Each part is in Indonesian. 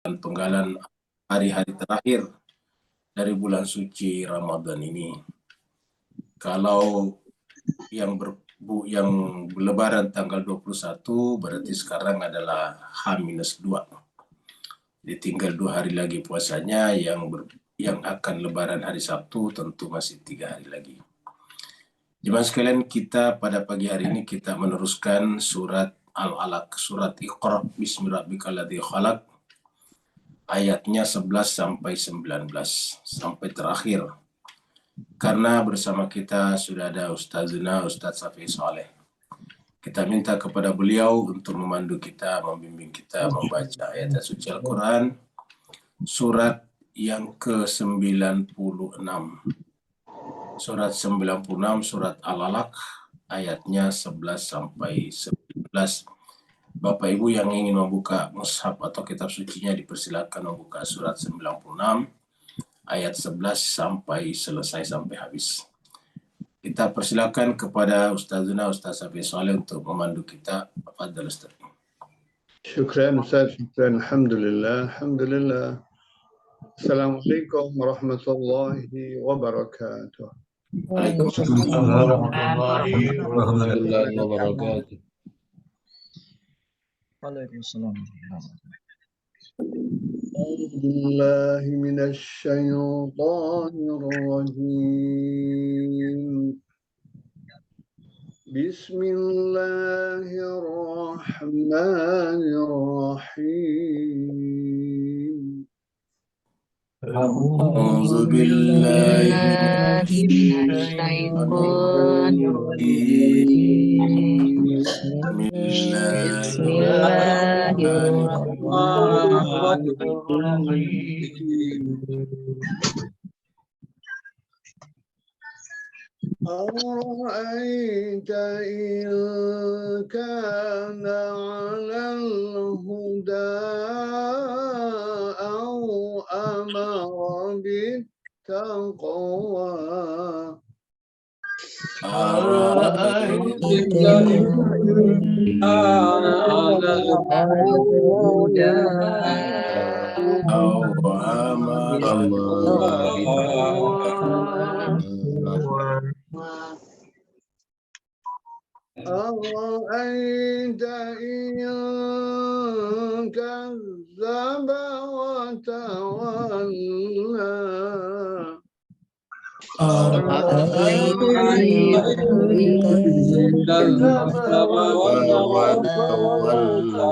penggalan hari-hari terakhir dari bulan suci Ramadan ini. Kalau yang lebaran tanggal 21 berarti sekarang adalah H-2. Jadi tinggal 2 hari lagi puasanya, yang akan lebaran hari Sabtu tentu masih 3 hari lagi. Jemaah sekalian, kita pada pagi hari ini kita meneruskan surat Al-Alaq, surat Iqra bismi rabbikal ladzi khalaq, ayatnya 11 sampai 19 sampai terakhir. Karena bersama kita sudah ada Ustazuna Ustaz Safi Saleh. Kita minta kepada beliau untuk memandu kita, membimbing kita membaca ayat suci Al-Quran, surat yang ke-96. Surat 96, surat Al-Alaq, ayatnya 11 sampai 19. Bapak Ibu yang ingin membuka mushaf atau kitab sucinya dipersilakan membuka surat 96 ayat 11 sampai selesai sampai habis. Kita persilakan kepada Ustazuna Ustaz Safi Saleh untuk memandu kita. Fadhal Ustaz. Syukran Ustaz, syukran. Alhamdulillah. Assalamualaikum warahmatullahi wabarakatuh. Waalaikumsalam warahmatullahi wabarakatuh. Waalaikumsalam. A'udzubillahi minasyaitonir rajim. Bismillahirrahmanirrahim. A'udzu billahi minasyaitonir rajim. أرأيت إن كان على الهدى أو أمر بالتقوى أرأيت إن كان على الهدى أو أمر أرأيت إن كذب وتولى أرأيت إن كذب وتولى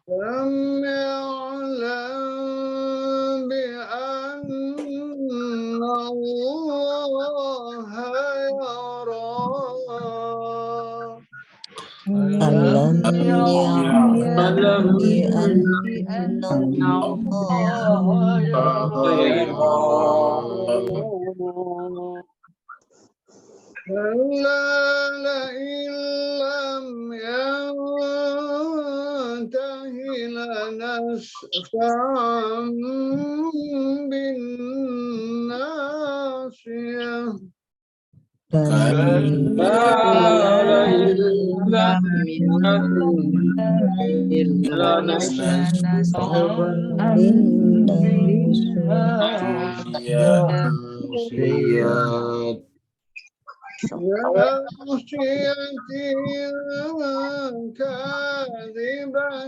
لم يعلم بأن الله يرى ألم يعلم بأن الله كلا لئن لم ينته لنسفعا بالناصية ناصية كاذبة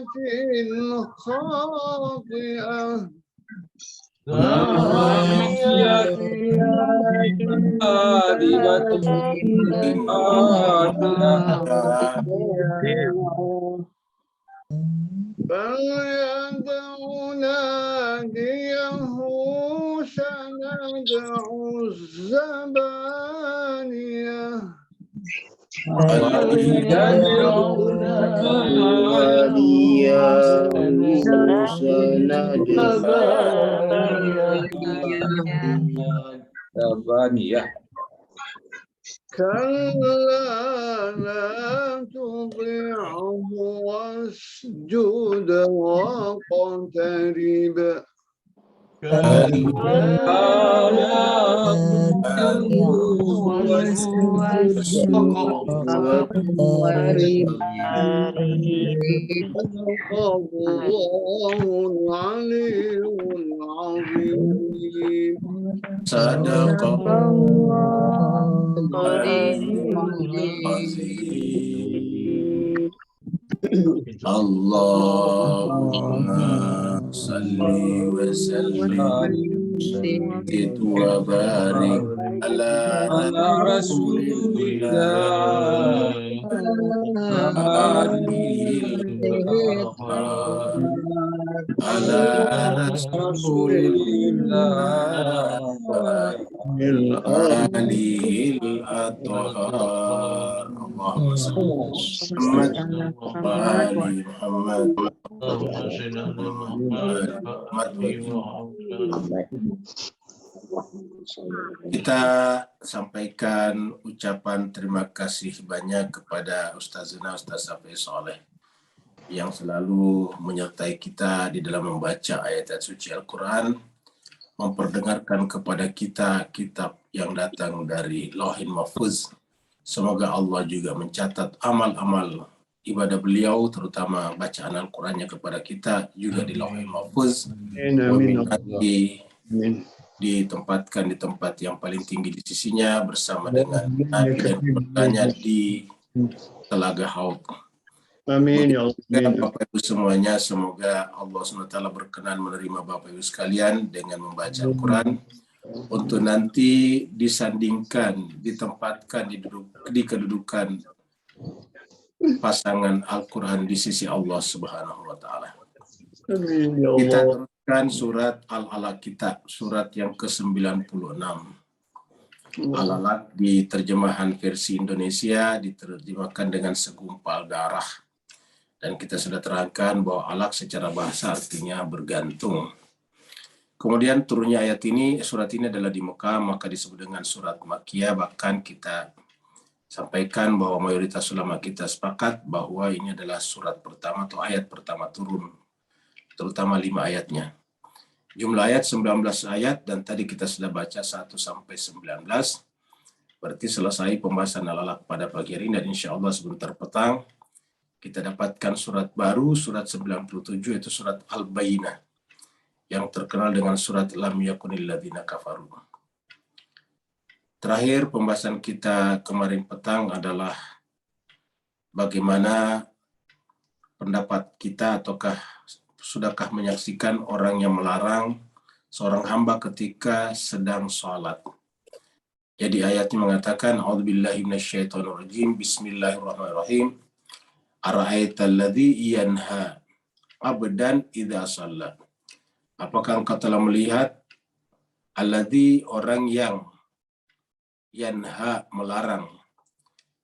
خاطئة فليدع ناديه سندع الزبانية كلا لا تطعه واسجد واقترب Sadaqallahul Aliyyul Azim. Allahumma salli wa sallim wa barik ala rasulillah ala rasulillah alihil athhar. Allahumma salli Muhammad wa ali Muhammad. Kita sampaikan ucapan terima kasih banyak kepada Ustazana Ustaz Safi Soleh yang selalu menyertai kita di dalam membaca ayat-ayat suci Al-Quran, memperdengarkan kepada kita kitab yang datang dari Lauhin Mahfuz. Semoga Allah juga mencatat amal-amal ibadah beliau, terutama bacaan Al-Qurannya kepada kita juga di Lauhin Mahfuz. Ditempatkan di tempat yang paling tinggi di sisinya bersama dengan Nabi dan keluarganya di Telaga Haud. Amin ya Allah. Bapak Ibu semuanya, semoga Allah SWT berkenan menerima Bapak Ibu sekalian dengan membaca Al-Quran untuk nanti disandingkan, ditempatkan di kedudukan pasangan Al-Quran di sisi Allah Subhanahu wa Ta'ala. Amin ya Kita Allah. teruskan surat Al-Alaq kita, surat yang ke-96. Al-Alaq di terjemahan versi Indonesia diterjemahkan dengan segumpal darah. Dan kita sudah terangkan bahwa alaq secara bahasa artinya bergantung. Kemudian turunnya ayat ini, surat ini adalah di Mekah, maka disebut dengan surat Makkiyah. Bahkan kita sampaikan bahwa mayoritas ulama kita sepakat bahwa ini adalah surat pertama atau ayat pertama turun, terutama 5 ayatnya. Jumlah ayat 19 ayat dan tadi kita sudah baca 1 sampai 19. Berarti selesai pembahasan Al-Alaq pada pagi hari ini dan insya Allah sebentar petang kita dapatkan surat baru, surat 97, yaitu surat Al-Bayyinah, yang terkenal dengan surat Lam yakunil ladzina kafaru. Terakhir pembahasan kita kemarin petang adalah bagaimana pendapat kita, ataukah sudahkah menyaksikan orang yang melarang seorang hamba ketika sedang sholat. Jadi ayatnya mengatakan, A'udzubillahi minasyaitonirrajim, Bismillahirrahmanirrahim. Ara'aital ladzi yanha abdan idza shalla. Apakah engkau telah melihat alladzi, orang yang yanha melarang,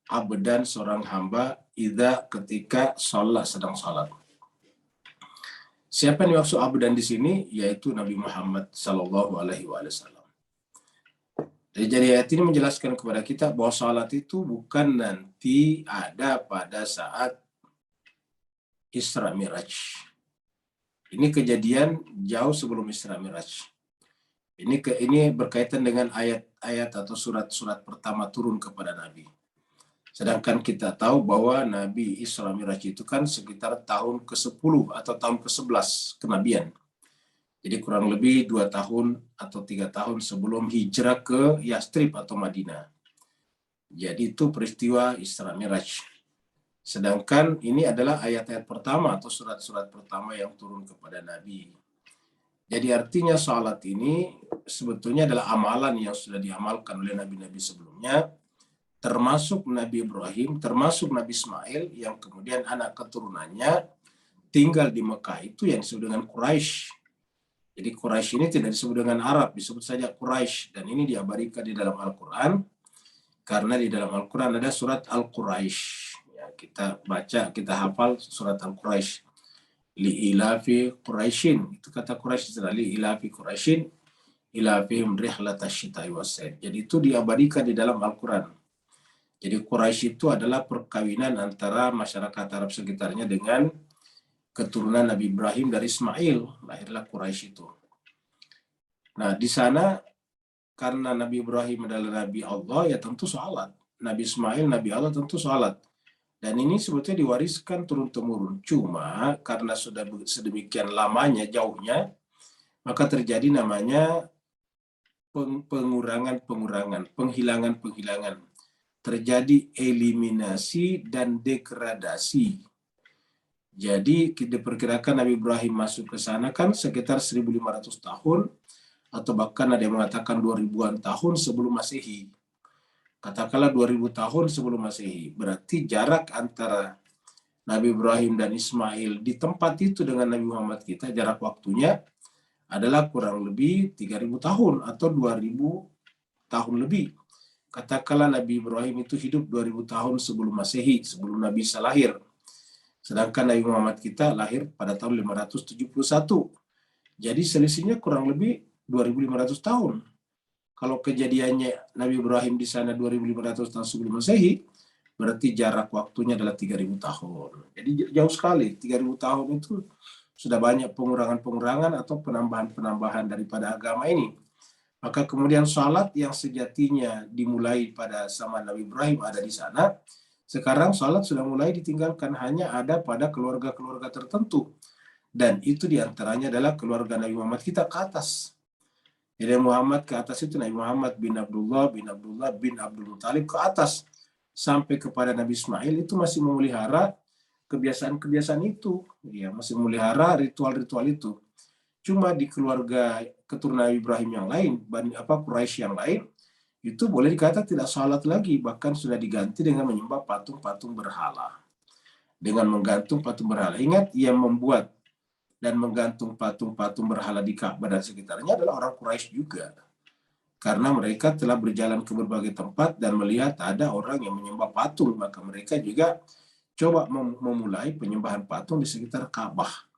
abdan seorang hamba, idza ketika sholat, sedang sholat. Siapa yang dimaksud abdan di sini? Yaitu Nabi Muhammad sallallahu alaihi wasallam. Jadi ayat ini menjelaskan kepada kita bahwa sholat itu bukan nanti ada pada saat Isra Miraj. Ini kejadian jauh sebelum Isra Miraj. Ini berkaitan dengan ayat-ayat atau surat-surat pertama turun kepada Nabi. Sedangkan kita tahu bahwa Nabi Isra Miraj itu kan sekitar tahun ke-10 atau tahun ke-11 kenabian. Jadi kurang lebih 2 tahun atau 3 tahun sebelum hijrah ke Yastrib atau Madinah. Jadi itu peristiwa Isra Miraj. Sedangkan ini adalah ayat-ayat pertama atau surat-surat pertama yang turun kepada Nabi. Jadi artinya salat ini sebetulnya adalah amalan yang sudah diamalkan oleh nabi-nabi sebelumnya, termasuk Nabi Ibrahim, termasuk Nabi Ismail, yang kemudian anak keturunannya tinggal di Mekah itu yang disebut dengan Quraisy. Jadi Quraisy ini tidak disebut dengan Arab, disebut saja Quraisy. Dan ini diabadikan di dalam Al-Quran, karena di dalam Al-Quran ada surat Al-Quraisy. Ya, kita baca, kita hafal surat Al-Quraisy. Li'ilafi Quraisyin. Itu kata Quraisy, li'ilafi Quraisyin, ilafihim rihlatash syita'i was-saif. Jadi itu diabadikan di dalam Al-Quran. Jadi Quraisy itu adalah perkawinan antara masyarakat Arab sekitarnya dengan keturunan Nabi Ibrahim dari Ismail, lahirlah Quraisy itu. Nah, di sana karena Nabi Ibrahim adalah Nabi Allah, ya tentu sholat. Nabi Ismail, Nabi Allah tentu sholat. Dan ini sebetulnya diwariskan turun-temurun. Cuma karena sudah sedemikian lamanya, jauhnya, maka terjadi namanya pengurangan-pengurangan, penghilangan-penghilangan. Terjadi eliminasi dan degradasi. Jadi diperkirakan Nabi Ibrahim masuk ke sana kan sekitar 1.500 tahun, atau bahkan ada yang mengatakan 2000-an tahun sebelum Masehi. Katakanlah 2000 tahun sebelum Masehi. Berarti jarak antara Nabi Ibrahim dan Ismail di tempat itu dengan Nabi Muhammad kita, jarak waktunya adalah kurang lebih 3000 tahun atau 2000 tahun lebih. Katakanlah Nabi Ibrahim itu hidup 2000 tahun sebelum Masehi, sebelum Nabi Isa lahir. Sedangkan Nabi Muhammad kita lahir pada tahun 571. Jadi selisihnya kurang lebih 2500 tahun. Kalau kejadiannya Nabi Ibrahim di sana 2500 tahun sebelum Masehi, berarti jarak waktunya adalah 3000 tahun. Jadi jauh sekali. 3000 tahun itu sudah banyak pengurangan-pengurangan atau penambahan-penambahan daripada agama ini. Maka kemudian salat yang sejatinya dimulai pada zaman Nabi Ibrahim ada di sana. Sekarang salat sudah mulai ditinggalkan, hanya ada pada keluarga-keluarga tertentu. Dan itu diantaranya adalah keluarga Nabi Muhammad kita ke atas. Jadi Muhammad ke atas itu Nabi Muhammad bin Abdullah bin Abdul Muttalib ke atas. Sampai kepada Nabi Ismail itu masih memelihara kebiasaan-kebiasaan itu. Ya, masih memelihara ritual-ritual itu. Cuma di keluarga keturunan Nabi Ibrahim yang lain, Quraisy yang lain, itu boleh dikata tidak salat lagi. Bahkan sudah diganti dengan menyembah patung-patung berhala. Dengan menggantung patung berhala. Ingat, yang membuat dan menggantung patung-patung berhala di Ka'bah dan sekitarnya adalah orang Quraisy juga. Karena mereka telah berjalan ke berbagai tempat dan melihat ada orang yang menyembah patung, maka mereka juga coba memulai penyembahan patung di sekitar Ka'bah.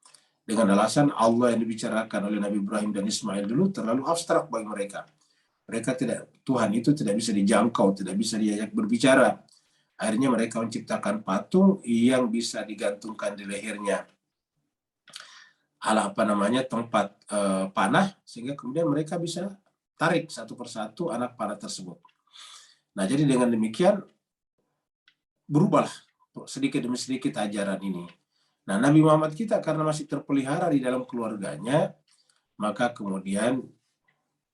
Dengan alasan Allah yang dibicarakan oleh Nabi Ibrahim dan Ismail dulu terlalu abstrak bagi mereka. Tuhan itu tidak bisa dijangkau, tidak bisa diajak berbicara. Akhirnya mereka menciptakan patung yang bisa digantungkan di lehernya tempat panah, sehingga kemudian mereka bisa tarik satu persatu anak panah tersebut. Nah, jadi dengan demikian berubahlah sedikit demi sedikit ajaran ini. Nah, Nabi Muhammad kita karena masih terpelihara di dalam keluarganya, maka kemudian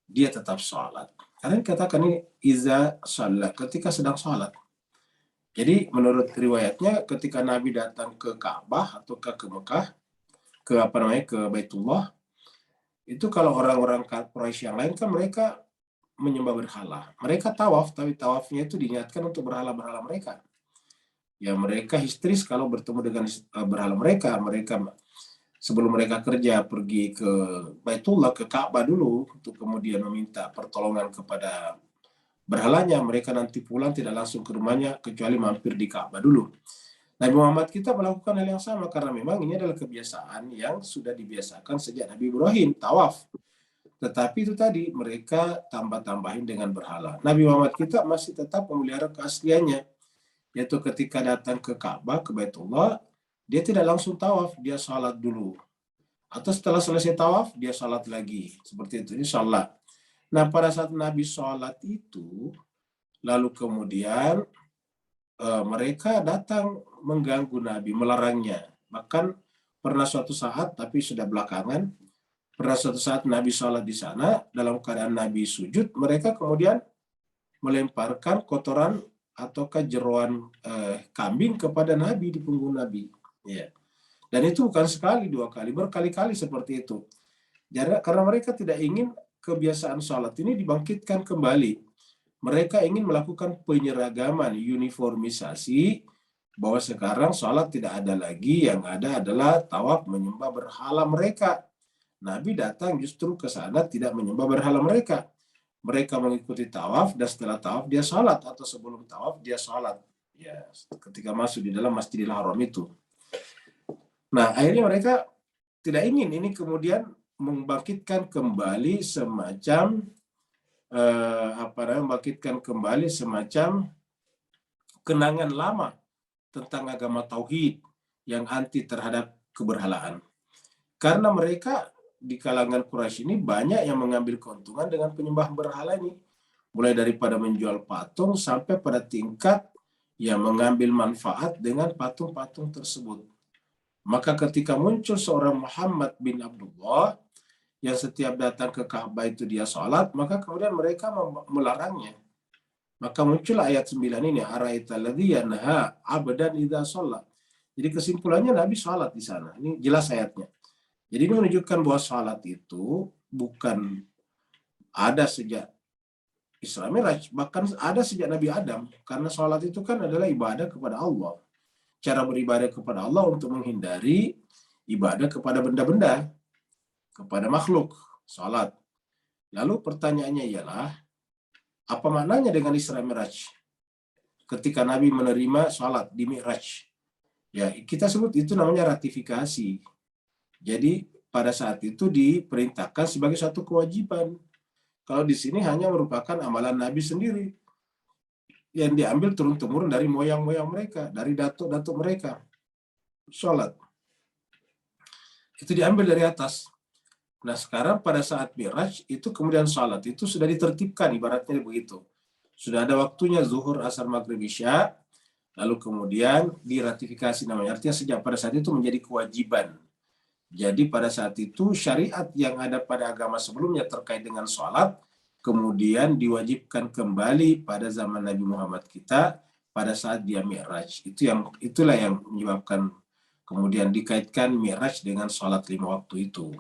dia tetap sholat. Karena dikatakan ini iza sholat, ketika sedang sholat. Jadi menurut riwayatnya ketika Nabi datang ke Ka'bah atau ke Mekah, ke Baitullah, itu kalau orang-orang Quraisy yang lain kan mereka menyembah berhala. Mereka tawaf, tapi tawafnya itu diniatkan untuk berhala-berhala mereka. Ya, mereka histeris kalau bertemu dengan berhala mereka. Sebelum mereka kerja pergi ke Baitullah, ke Ka'bah dulu, untuk kemudian meminta pertolongan kepada berhalanya. Mereka nanti pulang tidak langsung ke rumahnya, kecuali mampir di Ka'bah dulu. Nabi Muhammad kita melakukan hal yang sama karena memang ini adalah kebiasaan yang sudah dibiasakan sejak Nabi Ibrahim, tawaf. Tetapi itu tadi mereka tambah-tambahin dengan berhala. Nabi Muhammad kita masih tetap memelihara keasliannya, yaitu ketika datang ke Ka'bah, ke Baitullah, dia tidak langsung tawaf, dia salat dulu. Atau setelah selesai tawaf, dia salat lagi. Seperti itu, ini salat. Nah, pada saat Nabi salat itu, lalu kemudian mereka datang mengganggu Nabi, melarangnya. Bahkan pernah suatu saat, tapi sudah belakangan, pernah suatu saat Nabi sholat di sana, dalam keadaan Nabi sujud, mereka kemudian melemparkan kotoran ataukah jeroan kambing kepada Nabi di punggung Nabi. Ya. Dan itu bukan sekali, dua kali, berkali-kali seperti itu. Jadi, karena mereka tidak ingin kebiasaan sholat ini dibangkitkan kembali. Mereka ingin melakukan penyeragaman, uniformisasi, bahwa sekarang sholat tidak ada lagi, yang ada adalah tawaf menyembah berhala mereka. Nabi datang justru ke sana tidak menyembah berhala mereka. Mereka mengikuti tawaf, dan setelah tawaf dia sholat, atau sebelum tawaf dia sholat. Ya, ketika masuk di dalam Masjidil Haram itu. Nah, akhirnya mereka tidak ingin ini kemudian membangkitkan kembali semacam membangkitkan kembali semacam kenangan lama tentang agama tauhid yang anti terhadap keberhalaan. Karena mereka di kalangan Quraisy ini banyak yang mengambil keuntungan dengan penyembah berhala ini. Mulai daripada menjual patung sampai pada tingkat yang mengambil manfaat dengan patung-patung tersebut. Maka ketika muncul seorang Muhammad bin Abdullah yang setiap datang ke Ka'bah itu dia sholat, maka kemudian mereka melarangnya. Maka muncul ayat 9 ini, ara'aital ladzi yanha 'abdan idza shalla. Jadi kesimpulannya Nabi sholat di sana. Ini jelas ayatnya. Jadi ini menunjukkan bahwa sholat itu bukan ada sejak Isra Mi'raj, bahkan ada sejak Nabi Adam. Karena sholat itu kan adalah ibadah kepada Allah. Cara beribadah kepada Allah untuk menghindari ibadah kepada benda-benda, kepada makhluk, sholat. Lalu pertanyaannya ialah, apa maknanya dengan Isra Mi'raj? Ketika Nabi menerima sholat di Mi'raj. Ya, kita sebut itu namanya ratifikasi. Jadi pada saat itu diperintahkan sebagai satu kewajiban. Kalau di sini hanya merupakan amalan Nabi sendiri yang diambil turun-temurun dari moyang-moyang mereka, dari datuk-datuk mereka. Sholat. Itu diambil dari atas. Nah sekarang pada saat Mi'raj, itu kemudian sholat itu sudah ditertibkan, ibaratnya begitu. Sudah ada waktunya zuhur, asar, maghrib, isya, lalu kemudian diratifikasi namanya. Artinya sejak pada saat itu menjadi kewajiban. Jadi pada saat itu syariat yang ada pada agama sebelumnya terkait dengan sholat kemudian diwajibkan kembali pada zaman Nabi Muhammad kita pada saat dia Mi'raj. Itulah yang menyebabkan kemudian dikaitkan Mi'raj dengan sholat 5 waktu itu.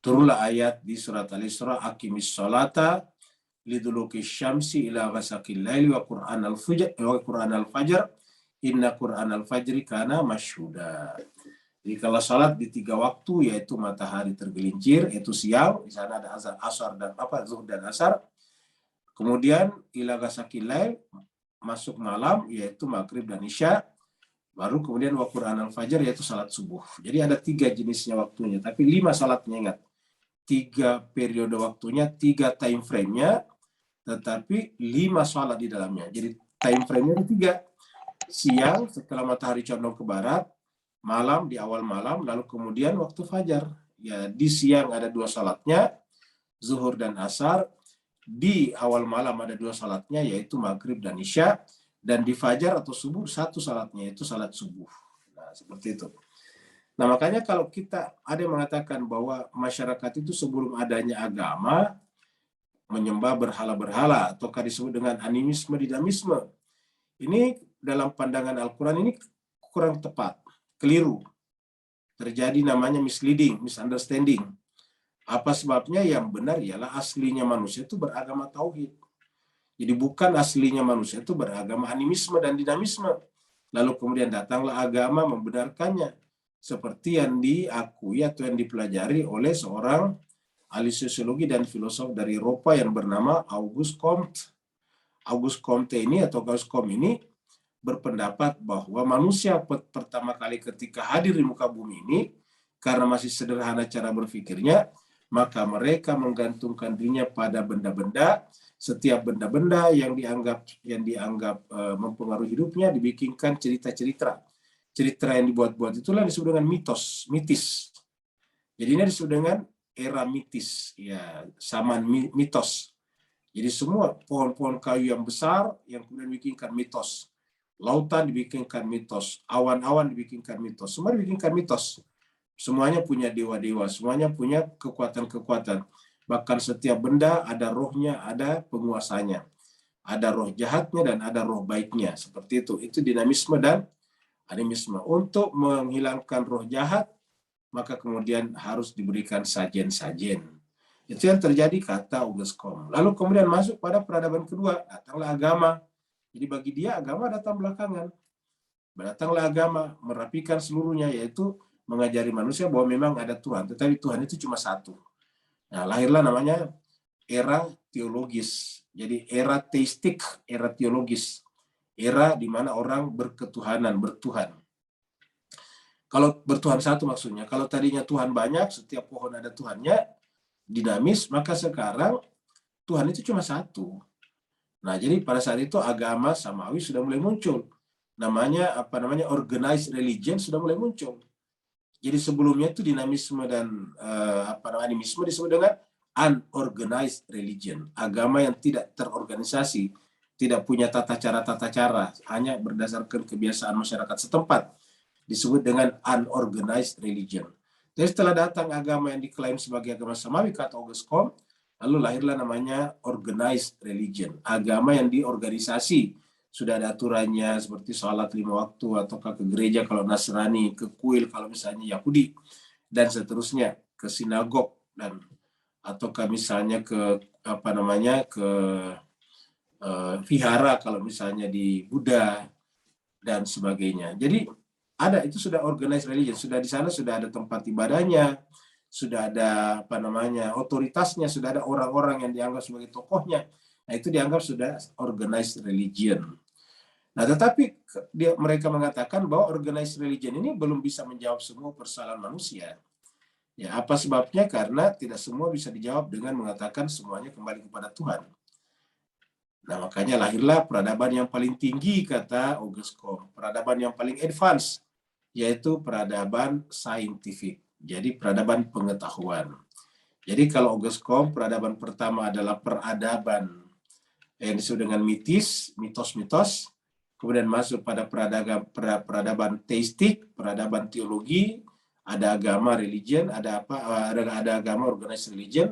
Turunlah ayat di surat Al-Isra, aqimis sholata liduluki syamsi ila ghasaqil laili wa Qur'an al-fajr inna Qur'an al-fajri kana masyhuda. Jadi kalau salat di 3 waktu, yaitu matahari tergelincir, yaitu siang, di sana ada asar dan zuhur dan asar. Kemudian ila ghasaqil lail, masuk malam, yaitu maghrib dan isya. Baru kemudian wa Qur'an al-fajr, yaitu salat subuh. Jadi ada 3 jenisnya waktunya, tapi 5 salatnya, ingat. 3 periode waktunya, 3 time frame-nya, tetapi 5 salat di dalamnya. Jadi time frame-nya ada 3. Siang setelah matahari condong ke barat, malam di awal malam, lalu kemudian waktu fajar. Ya, di siang ada 2 salatnya, zuhur dan asar. Di awal malam ada 2 salatnya, yaitu maghrib dan isya. Dan di fajar atau subuh 1 salatnya, yaitu salat subuh. Nah, seperti itu. Nah, makanya kalau kita ada yang mengatakan bahwa masyarakat itu sebelum adanya agama menyembah berhala-berhala, ataukah disebut dengan animisme, dinamisme. Ini dalam pandangan Al-Quran ini kurang tepat. Keliru. Terjadi namanya misleading, misunderstanding. Apa sebabnya? Yang benar ialah aslinya manusia itu beragama tauhid. Jadi bukan aslinya manusia itu beragama animisme dan dinamisme. Lalu kemudian datanglah agama membenarkannya. Seperti yang diakui atau yang dipelajari oleh seorang ahli sosiologi dan filosof dari Eropa yang bernama Auguste Comte. Auguste Comte ini atau Auguste Comte ini berpendapat bahwa manusia pertama kali ketika hadir di muka bumi ini, karena masih sederhana cara berpikirnya, maka mereka menggantungkan dirinya pada benda-benda. Setiap benda-benda yang dianggap mempengaruhi hidupnya dibikinkan cerita-cerita. Cerita yang dibuat-buat itulah disebut dengan mitis. Jadi ini disebut dengan era mitis, ya, zaman mitos. Jadi semua pohon-pohon kayu yang besar yang kemudian dibikinkan mitos. Lautan dibikinkan mitos, awan-awan dibikinkan mitos, semua dibikinkan mitos. Semuanya punya dewa-dewa, semuanya punya kekuatan-kekuatan. Bahkan setiap benda ada rohnya, ada penguasanya. Ada roh jahatnya dan ada roh baiknya. Seperti itu. Itu dinamisme dan animisme. Untuk menghilangkan roh jahat, maka kemudian harus diberikan sajen-sajen. Itu yang terjadi, kata Auguste Comte. Lalu kemudian masuk pada peradaban kedua, datanglah agama. Jadi bagi dia agama datang belakangan. Datanglah agama, merapikan seluruhnya, yaitu mengajari manusia bahwa memang ada Tuhan. Tetapi Tuhan itu cuma satu. Nah, lahirlah namanya era teologis. Jadi era teistik, era teologis. Era di mana orang berketuhanan, bertuhan. Kalau bertuhan satu maksudnya. Kalau tadinya Tuhan banyak, setiap pohon ada Tuhannya, dinamis, maka sekarang Tuhan itu cuma satu. Nah, jadi pada saat itu agama samawi sudah mulai muncul. Organized religion sudah mulai muncul. Jadi sebelumnya itu dinamisme dan animisme disebut dengan unorganized religion, agama yang tidak terorganisasi, tidak punya tata cara, hanya berdasarkan kebiasaan masyarakat setempat, disebut dengan unorganized religion. Jadi setelah datang agama yang diklaim sebagai agama samawi, kata August Comte, lalu lahirlah namanya organized religion, agama yang diorganisasi, sudah ada aturannya seperti sholat 5 waktu, ataukah ke gereja kalau Nasrani, ke kuil kalau misalnya Yahudi, dan seterusnya, ke sinagog, dan ataukah misalnya ke vihara kalau misalnya di Buddha dan sebagainya. Jadi ada, itu sudah organized religion, sudah di sana sudah ada tempat ibadahnya, sudah ada otoritasnya, sudah ada orang-orang yang dianggap sebagai tokohnya. Nah, itu dianggap sudah organized religion. Nah, tetapi mereka mengatakan bahwa organized religion ini belum bisa menjawab semua persoalan manusia. Ya, apa sebabnya? Karena tidak semua bisa dijawab dengan mengatakan semuanya kembali kepada Tuhan. Nah, makanya lahirlah peradaban yang paling tinggi, kata August Comte. Peradaban yang paling advance, yaitu peradaban saintifik. Jadi peradaban pengetahuan. Jadi kalau August Comte, peradaban pertama adalah peradaban yang disebut dengan mitos-mitos, kemudian masuk pada peradaban teistik, peradaban teologi, ada agama religion, ada agama organized religion.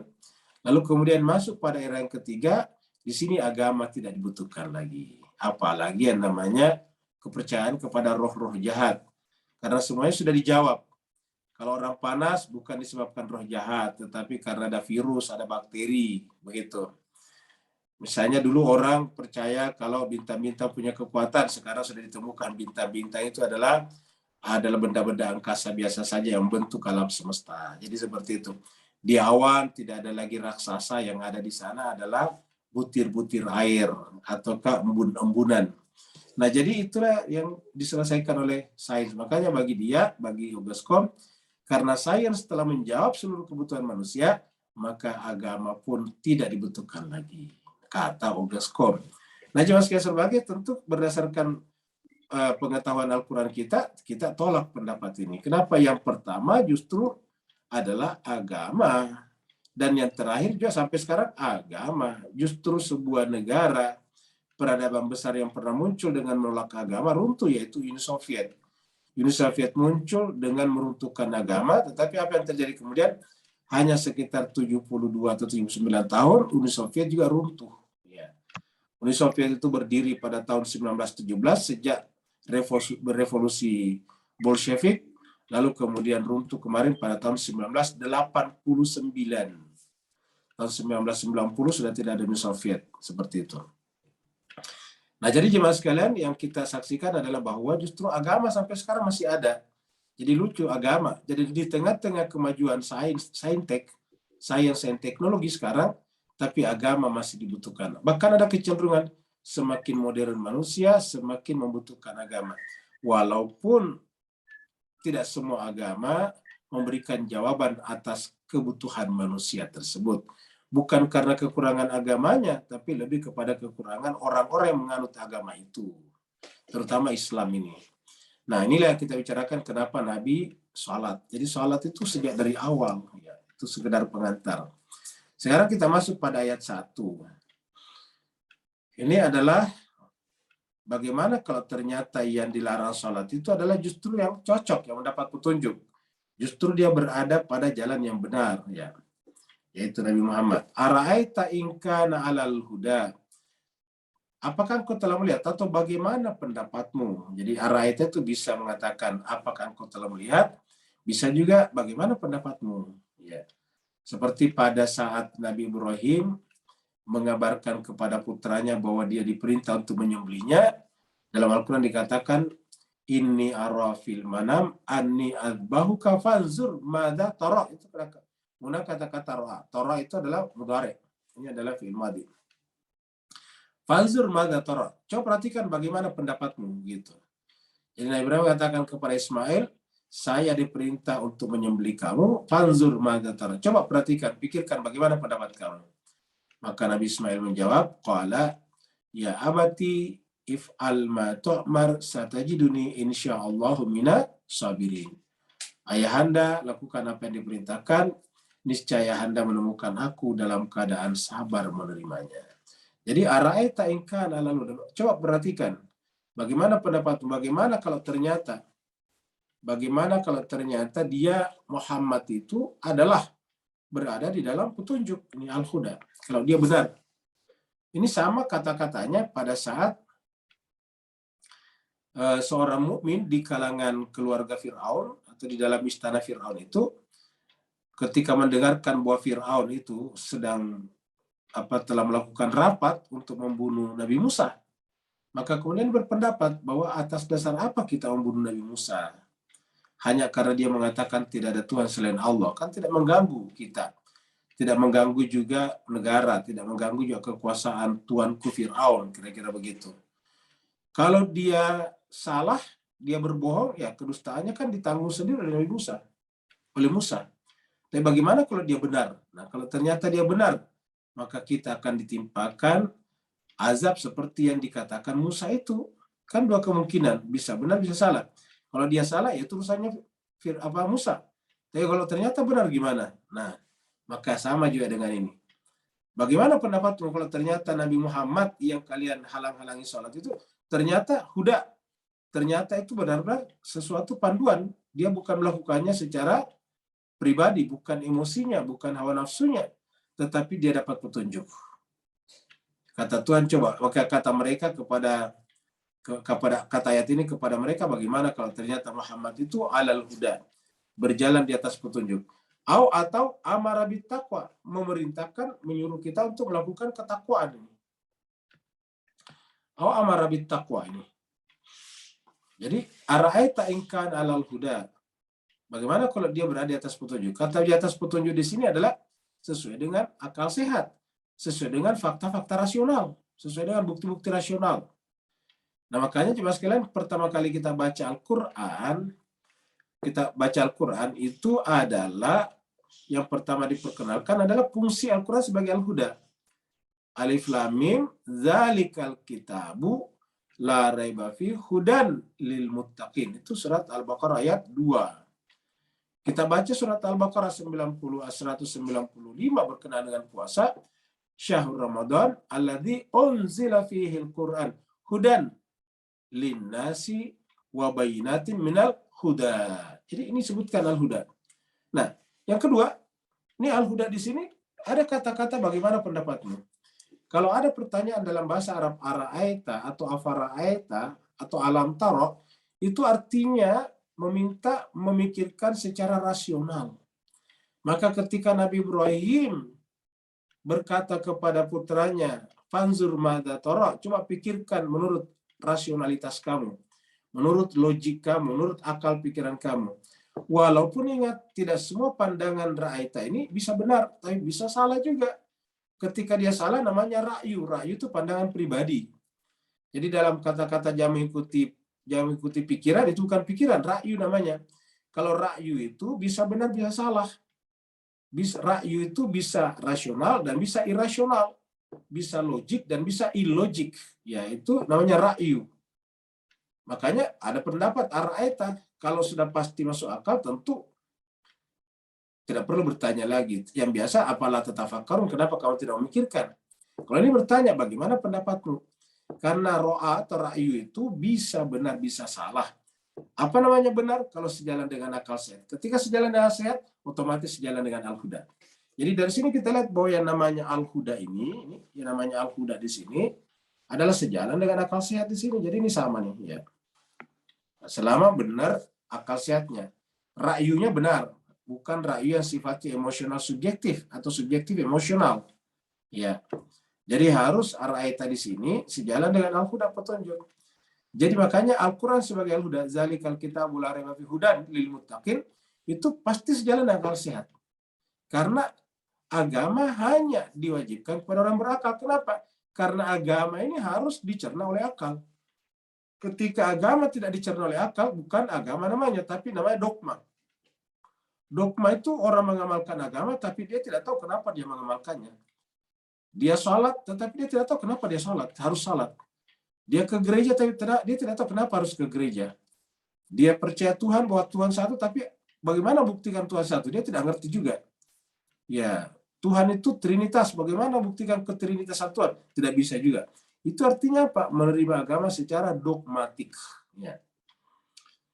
Lalu kemudian masuk pada era yang ketiga, di sini agama tidak dibutuhkan lagi. Apalagi yang namanya kepercayaan kepada roh-roh jahat. Karena semuanya sudah dijawab. Kalau orang panas bukan disebabkan roh jahat, tetapi karena ada virus, ada bakteri, begitu. Misalnya dulu orang percaya kalau bintang-bintang punya kekuatan, sekarang sudah ditemukan bintang-bintang itu adalah benda-benda angkasa biasa saja yang bentuk alam semesta. Jadi seperti itu. Di awan tidak ada lagi raksasa, yang ada di sana adalah butir-butir air ataukah embun-embunan. Nah, jadi itulah yang diselesaikan oleh sains. Makanya bagi August Comte, karena sains telah menjawab seluruh kebutuhan manusia, maka agama pun tidak dibutuhkan lagi, kata August Comte. Nah, jemaah sekalian sebagai tentu berdasarkan pengetahuan Al-Quran kita tolak pendapat ini. Kenapa? Yang pertama justru adalah agama. Dan yang terakhir juga sampai sekarang agama. Justru sebuah negara, peradaban besar yang pernah muncul dengan menolak agama runtuh, yaitu Uni Soviet. Uni Soviet muncul dengan meruntuhkan agama, tetapi apa yang terjadi kemudian? Hanya sekitar 72 atau 79 tahun, Uni Soviet juga runtuh. Ya. Uni Soviet itu berdiri pada tahun 1917 sejak revolusi Bolshevik, lalu kemudian runtuh kemarin pada tahun 1989. Tahun 1990 sudah tidak ada Uni Soviet, seperti itu. Nah, jadi jemaah sekalian, yang kita saksikan adalah bahwa justru agama sampai sekarang masih ada. Jadi lucu agama. Jadi di tengah-tengah kemajuan sains dan teknologi sekarang, tapi agama masih dibutuhkan. Bahkan ada kecenderungan semakin modern manusia, semakin membutuhkan agama. Walaupun tidak semua agama memberikan jawaban atas kebutuhan manusia tersebut. Bukan karena kekurangan agamanya, tapi lebih kepada kekurangan orang-orang yang menganut agama itu. Terutama Islam ini. Nah, inilah yang kita bicarakan kenapa Nabi sholat. Jadi sholat itu sejak dari awal. Ya, itu sekedar pengantar. Sekarang kita masuk pada ayat 1. Ini adalah bagaimana kalau ternyata yang dilarang sholat itu adalah justru yang cocok, yang mendapat petunjuk. Justru dia berada pada jalan yang benar, ya, yaitu Nabi Muhammad. Ara'aita in kana 'alal huda. Apakah engkau telah melihat, atau bagaimana pendapatmu? Jadi ara'aita itu bisa mengatakan apakah engkau telah melihat, bisa juga bagaimana pendapatmu. Ya. Seperti pada saat Nabi Ibrahim mengabarkan kepada putranya bahwa dia diperintah untuk menyembelihnya, dalam Al-Quran dikatakan inni ara fil manam anni adbahuka fanzur madza tara. Itu guna kata-kata ro'a. Tara itu adalah mudhari. Ini adalah fi'il madhi. Fanzur madza tara. Coba perhatikan bagaimana pendapatmu, gitu. Jadi Nabi Ibrahim mengatakan kepada Ismail, saya diperintah untuk menyembelih kamu, fanzur madza tara. Coba perhatikan, pikirkan bagaimana pendapat kamu. Maka Nabi Ismail menjawab, qala ya abati if'al ma tu'mar satajiduni insyaallahu mina sabirin. Ayahanda, lakukan apa yang diperintahkan, niscaya Anda menemukan aku dalam keadaan sabar menerimanya. Jadi ara'aita in kana alal huda. Coba perhatikan, bagaimana pendapatmu? Bagaimana kalau ternyata dia Muhammad itu adalah berada di dalam petunjuk, ini al-huda. Kalau dia benar. Ini sama kata-katanya pada saat seorang mukmin di kalangan keluarga Fir'aun atau di dalam istana Fir'aun itu, ketika mendengarkan bahwa Fir'aun itu sedang telah melakukan rapat untuk membunuh Nabi Musa, maka kemudian berpendapat bahwa atas dasar apa kita membunuh Nabi Musa? Hanya karena dia mengatakan tidak ada Tuhan selain Allah, kan tidak mengganggu kita, tidak mengganggu juga negara, tidak mengganggu juga kekuasaan tuanku Fir'aun, kira-kira begitu. Kalau dia salah, dia berbohong, ya kedustaannya kan ditanggung sendiri oleh Musa. Tapi bagaimana kalau dia benar? Nah, kalau ternyata dia benar, maka kita akan ditimpakan azab seperti yang dikatakan Musa itu. Kan dua kemungkinan, bisa benar, bisa salah. Kalau dia salah, ya itu urusannya Musa. Tapi kalau ternyata benar gimana? Nah, maka sama juga dengan ini. Bagaimana pendapatmu kalau ternyata Nabi Muhammad yang kalian halang-halangi sholat itu ternyata huda, ternyata itu benar-benar sesuatu panduan. Dia bukan melakukannya secara pribadi, bukan emosinya, bukan hawa nafsunya, tetapi dia dapat petunjuk. Kata Tuhan, coba, maka kata mereka kepada kata ayat ini kepada mereka, bagaimana kalau ternyata Muhammad itu alal huda, berjalan di atas petunjuk. Atau amara bit taqwa, memerintahkan, menyuruh kita untuk melakukan ketakwaan ini. Amara bit taqwa ini. Jadi ara'aita in kana alal huda. Bagaimana kalau dia berada di atas petunjuk? Kata di atas petunjuk di sini adalah sesuai dengan akal sehat, sesuai dengan fakta-fakta rasional, sesuai dengan bukti-bukti rasional. Nah, makanya coba sekalian, pertama kali kita baca Al-Quran itu adalah yang pertama diperkenalkan adalah fungsi Al-Quran sebagai Al-Huda. Alif Lam Mim, Dzalikal Kitabu La Raiba Fi Hudan Lil Muttaqin. Itu surat Al-Baqarah ayat 2. Kita baca surat Al-Baqarah 195 berkenaan dengan puasa. Syahrul Ramadan alladzi unzila fihi al-Quran hudan linnasi wa bayyinatin minal huda. Jadi ini sebutkan al-huda. Nah, yang kedua, ini al-huda di sini ada kata-kata bagaimana pendapatmu? Kalau ada pertanyaan dalam bahasa Arab ara'aita atau afara'aita atau alam taro, itu artinya meminta memikirkan secara rasional. Maka ketika Nabi Ibrahim berkata kepada putranya, fanzur madza tara, coba pikirkan menurut rasionalitas kamu, menurut logik kamu, menurut akal pikiran kamu. Walaupun ingat, tidak semua pandangan ra'aita ini bisa benar, tapi bisa salah juga. Ketika dia salah namanya ra'yu. Ra'yu itu pandangan pribadi. Jadi dalam kata-kata jam ikuti pikiran, itu bukan pikiran, ra'yu namanya. Kalau ra'yu itu bisa benar, bisa salah. Ra'yu itu bisa rasional dan bisa irasional. Bisa logik dan bisa ilogik. Ya, itu namanya ra'yu. Makanya ada pendapat ara'aita, kalau sudah pasti masuk akal tentu tidak perlu bertanya lagi. Yang biasa, apalah tatafakkarun, kenapa kamu tidak memikirkan? Kalau ini bertanya, bagaimana pendapatmu? Karena ro'a atau ra'yu itu bisa benar, bisa salah. Apa namanya benar? Kalau sejalan dengan akal sehat. Ketika sejalan dengan akal sehat, otomatis sejalan dengan al-huda. Jadi dari sini kita lihat bahwa yang namanya al-huda ini, yang namanya al-huda di sini adalah sejalan dengan akal sehat di sini. Jadi ini sama nih, ya. Selama benar akal sehatnya. Ra'yunya benar, bukan ra'yu yang sifatnya emosional subjektif atau subjektif emosional. Ya. Jadi harus ara'aita di sini sejalan dengan al-huda, petunjuk. Jadi makanya Al-Quran sebagai al-huda, zalikal kitabul la raiba fi hudan lil muttaqin, itu pasti sejalan dengan akal sehat. Karena agama hanya diwajibkan kepada orang berakal. Kenapa? Karena agama ini harus dicerna oleh akal. Ketika agama tidak dicerna oleh akal, bukan agama namanya, tapi namanya dogma. Dogma itu orang mengamalkan agama, tapi dia tidak tahu kenapa dia mengamalkannya. Dia sholat, tetapi dia tidak tahu kenapa dia sholat, harus sholat. Dia ke gereja, tapi dia tidak tahu kenapa harus ke gereja. Dia percaya Tuhan, bahwa Tuhan satu, tapi bagaimana buktikan Tuhan satu? Dia tidak ngerti juga. Ya, Tuhan itu Trinitas. Bagaimana buktikan ketrinitasan Tuhan? Tidak bisa juga. Itu artinya apa? Menerima agama secara dogmatik. Ya.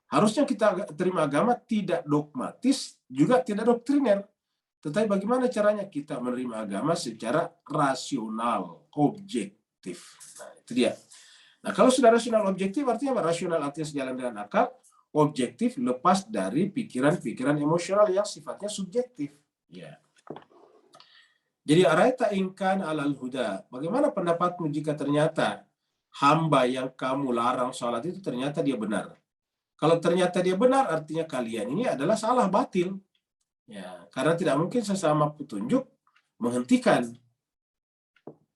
Harusnya kita terima agama tidak dogmatis, juga tidak doktriner. Tetapi bagaimana caranya kita menerima agama secara rasional, objektif. Nah, itu dia. Nah, kalau sudah rasional objektif, artinya apa? Rasional artinya sejalan dengan akal, objektif lepas dari pikiran-pikiran emosional yang sifatnya subjektif. Ya. Jadi araita ingkan alal huda. Bagaimana pendapatmu jika ternyata hamba yang kamu larang sholat itu ternyata dia benar? Kalau ternyata dia benar, artinya kalian ini adalah salah, batil. Ya, karena tidak mungkin sesama petunjuk menghentikan.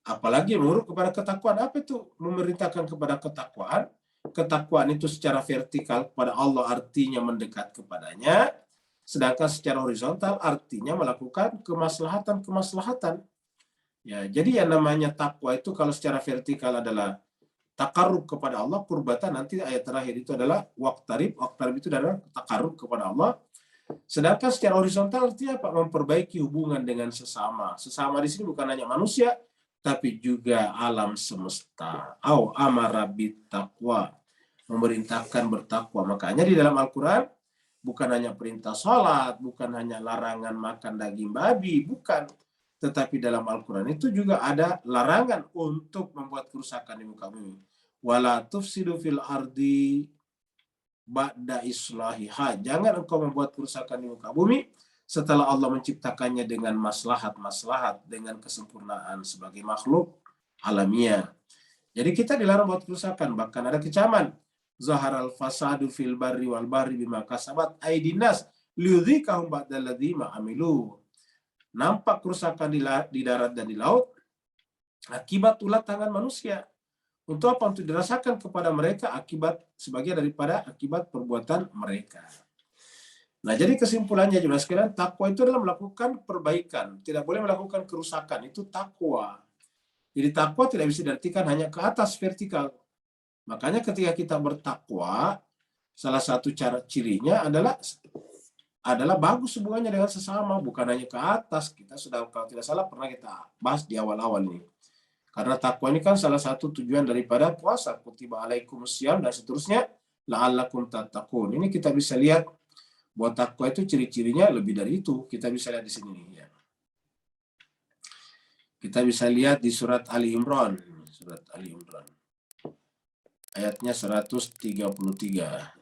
Apalagi menurut kepada ketakwaan. Apa itu memerintahkan kepada ketakwaan? Ketakwaan itu secara vertikal kepada Allah artinya mendekat kepadanya. Sedangkan secara horizontal artinya melakukan kemaslahatan-kemaslahatan. Ya, jadi yang namanya takwa itu kalau secara vertikal adalah takarrub kepada Allah, kurbatan, nanti ayat terakhir itu adalah waqtarib itu adalah takarrub kepada Allah. Sedangkan secara horizontal artinya apa? Memperbaiki hubungan dengan sesama. Sesama di sini bukan hanya manusia, tapi juga alam semesta. Au amara bittaqwa, memerintahkan bertakwa. Makanya di dalam Al-Quran bukan hanya perintah sholat, bukan hanya larangan makan daging babi, bukan. Tetapi dalam Al-Quran itu juga ada larangan untuk membuat kerusakan di muka bumi. Wala tufsidu fil ardi ba'da islahiha. Jangan engkau membuat kerusakan di muka bumi setelah Allah menciptakannya dengan maslahat-maslahat, dengan kesempurnaan sebagai makhluk alamiah. Jadi kita dilarang buat kerusakan, bahkan ada kecaman. Zaharal fasadu fil barri wal barri bima kasabat aydin nas liyudhikahum ba'dalladzi ma'amilu. Nampak kerusakan di darat dan di laut akibat ulah tangan manusia. Untuk apa? Untuk dirasakan kepada mereka akibat sebagai daripada akibat perbuatan mereka. Nah, jadi kesimpulannya juga sekalian, takwa itu adalah melakukan perbaikan, tidak boleh melakukan kerusakan. Itu takwa. Jadi takwa tidak bisa diartikan hanya ke atas vertikal. Makanya ketika kita bertakwa, salah satu cara cirinya adalah bagus hubungannya dengan sesama, bukan hanya ke atas. Kita sudah, kalau tidak salah, pernah kita bahas di awal-awal ini. Karena takwa ini kan salah satu tujuan daripada puasa, kutiba alaikumusiyam dan seterusnya, la'allakum tattaqun. Ini kita bisa lihat bahwa takwa itu ciri-cirinya lebih dari itu. Kita bisa lihat di sini nih, ya. Kita bisa lihat di surat Ali Imran, ayatnya 133.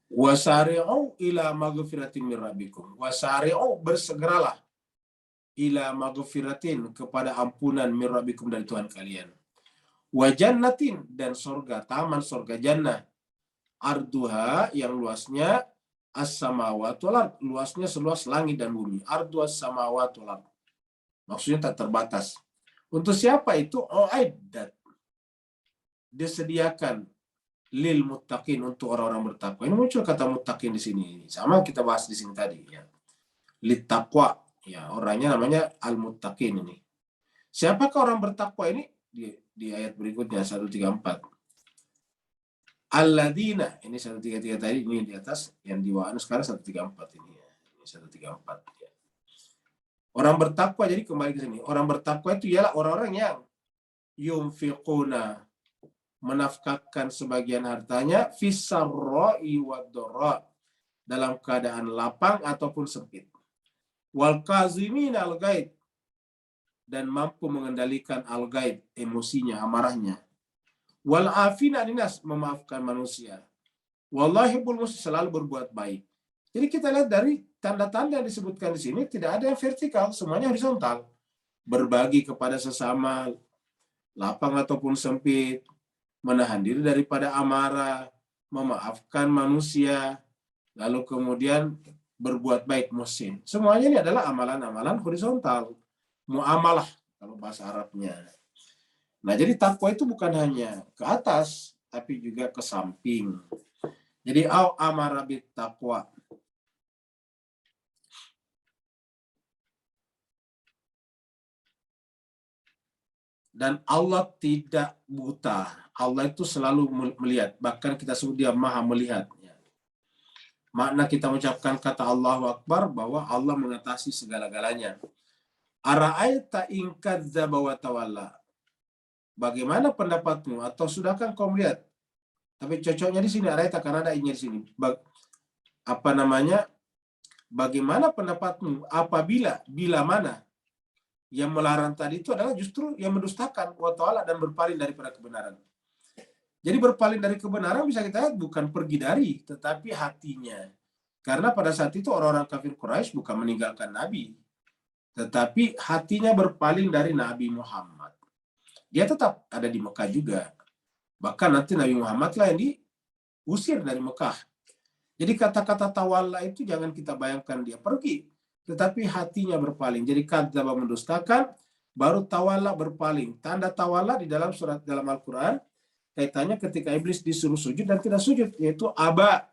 Wasari'u ila maghfiratin min rabbikum. Wasari'u, bersegeralah, ila maghfiratin, kepada ampunan min rabbikum, dari Tuhan kalian. Wa jannatin, dan sorga, taman sorga jannah. Arduha, yang luasnya as-samawati wal ard, luasnya seluas langit dan bumi. Ardu as-samawati wal ard, maksudnya tak terbatas. Untuk siapa itu? U'iddat, disediakan, lil muttaqin, untuk orang-orang bertakwa. Ini muncul kata muttaqin di sini. Sama kita bahas di sini tadi, ya. Lit taqwa, ya, orangnya namanya al-muttaqin ini. Siapakah orang bertakwa ini? Di ayat berikutnya 134. Alladzina, ini 133 tadi, ini di atas, yang di bawah sekarang 134 ini, ya. Ini 134, ya. Orang bertakwa, jadi kembali ke sini. Orang bertakwa itu ialah orang-orang yang yunfiquna, menafkahkan sebagian hartanya, fisarra'i wad-dharra, dalam keadaan lapang ataupun sempit. Wal kazimin al-ghaid, dan mampu mengendalikan al-ghaid, emosinya, amarahnya. Wal afina aninnas, memaafkan manusia. Wallahi bulmus, selalu berbuat baik. Jadi kita lihat dari tanda-tanda yang disebutkan di sini, tidak ada yang vertikal, semuanya horizontal. Berbagi kepada sesama, lapang ataupun sempit, menahan diri daripada amarah, memaafkan manusia, lalu kemudian berbuat baik, muhsin. Semuanya ini adalah amalan-amalan horizontal. Muamalah, kalau bahasa Arabnya. Nah, jadi takwa itu bukan hanya ke atas, tapi juga ke samping. Jadi, au amara bit taqwa. Dan Allah tidak buta. Allah itu selalu melihat. Bahkan kita sebut dia maha melihat. Makna kita mengucapkan kata Allahu Akbar bahwa Allah mengatasi segala-galanya. Ara'aita in kadzdzaba wa tawalla. Bagaimana pendapatmu? Atau sudahkah kau melihat? Tapi cocoknya di sini ara'aita karena ada inya di sini. Bagaimana pendapatmu apabila bila mana yang melarang tadi itu adalah justru yang mendustakan wa ta'ala dan berpaling daripada kebenaran. Jadi berpaling dari kebenaran bisa kita lihat bukan pergi dari, tetapi hatinya. Karena pada saat itu orang-orang kafir Quraisy bukan meninggalkan Nabi, tetapi hatinya berpaling dari Nabi Muhammad. Dia tetap ada di Mekah juga. Bahkan nanti Nabi Muhammad lah yang diusir dari Mekah. Jadi kata-kata tawalla itu jangan kita bayangkan dia pergi, tetapi hatinya berpaling. Jadi kadzdzaba mendustakan, baru tawalla berpaling. Tanda tawalla di dalam surat dalam Al-Quran, kaitannya ketika iblis disuruh sujud dan tidak sujud, yaitu aba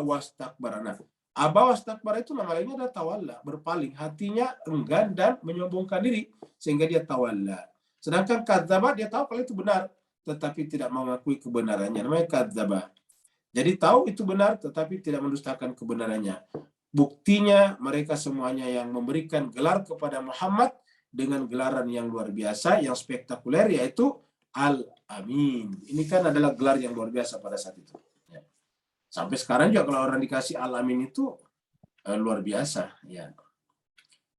wastakbara. Nah, aba wastakbara itu nama lainnya adalah tawalla, berpaling. Hatinya enggan dan menyombongkan diri, sehingga dia tawalla. Sedangkan kadzdzaba dia tahu kalau itu benar, tetapi tidak mengakui kebenarannya. Namanya kadzdzaba. Jadi tahu itu benar, tetapi tidak mendustakan kebenarannya. Buktinya mereka semuanya yang memberikan gelar kepada Muhammad dengan gelaran yang luar biasa, yang spektakuler, yaitu Al-Amin. Ini kan adalah gelar yang luar biasa pada saat itu. Ya. Sampai sekarang juga kalau orang dikasih Al-Amin itu luar biasa. Ya.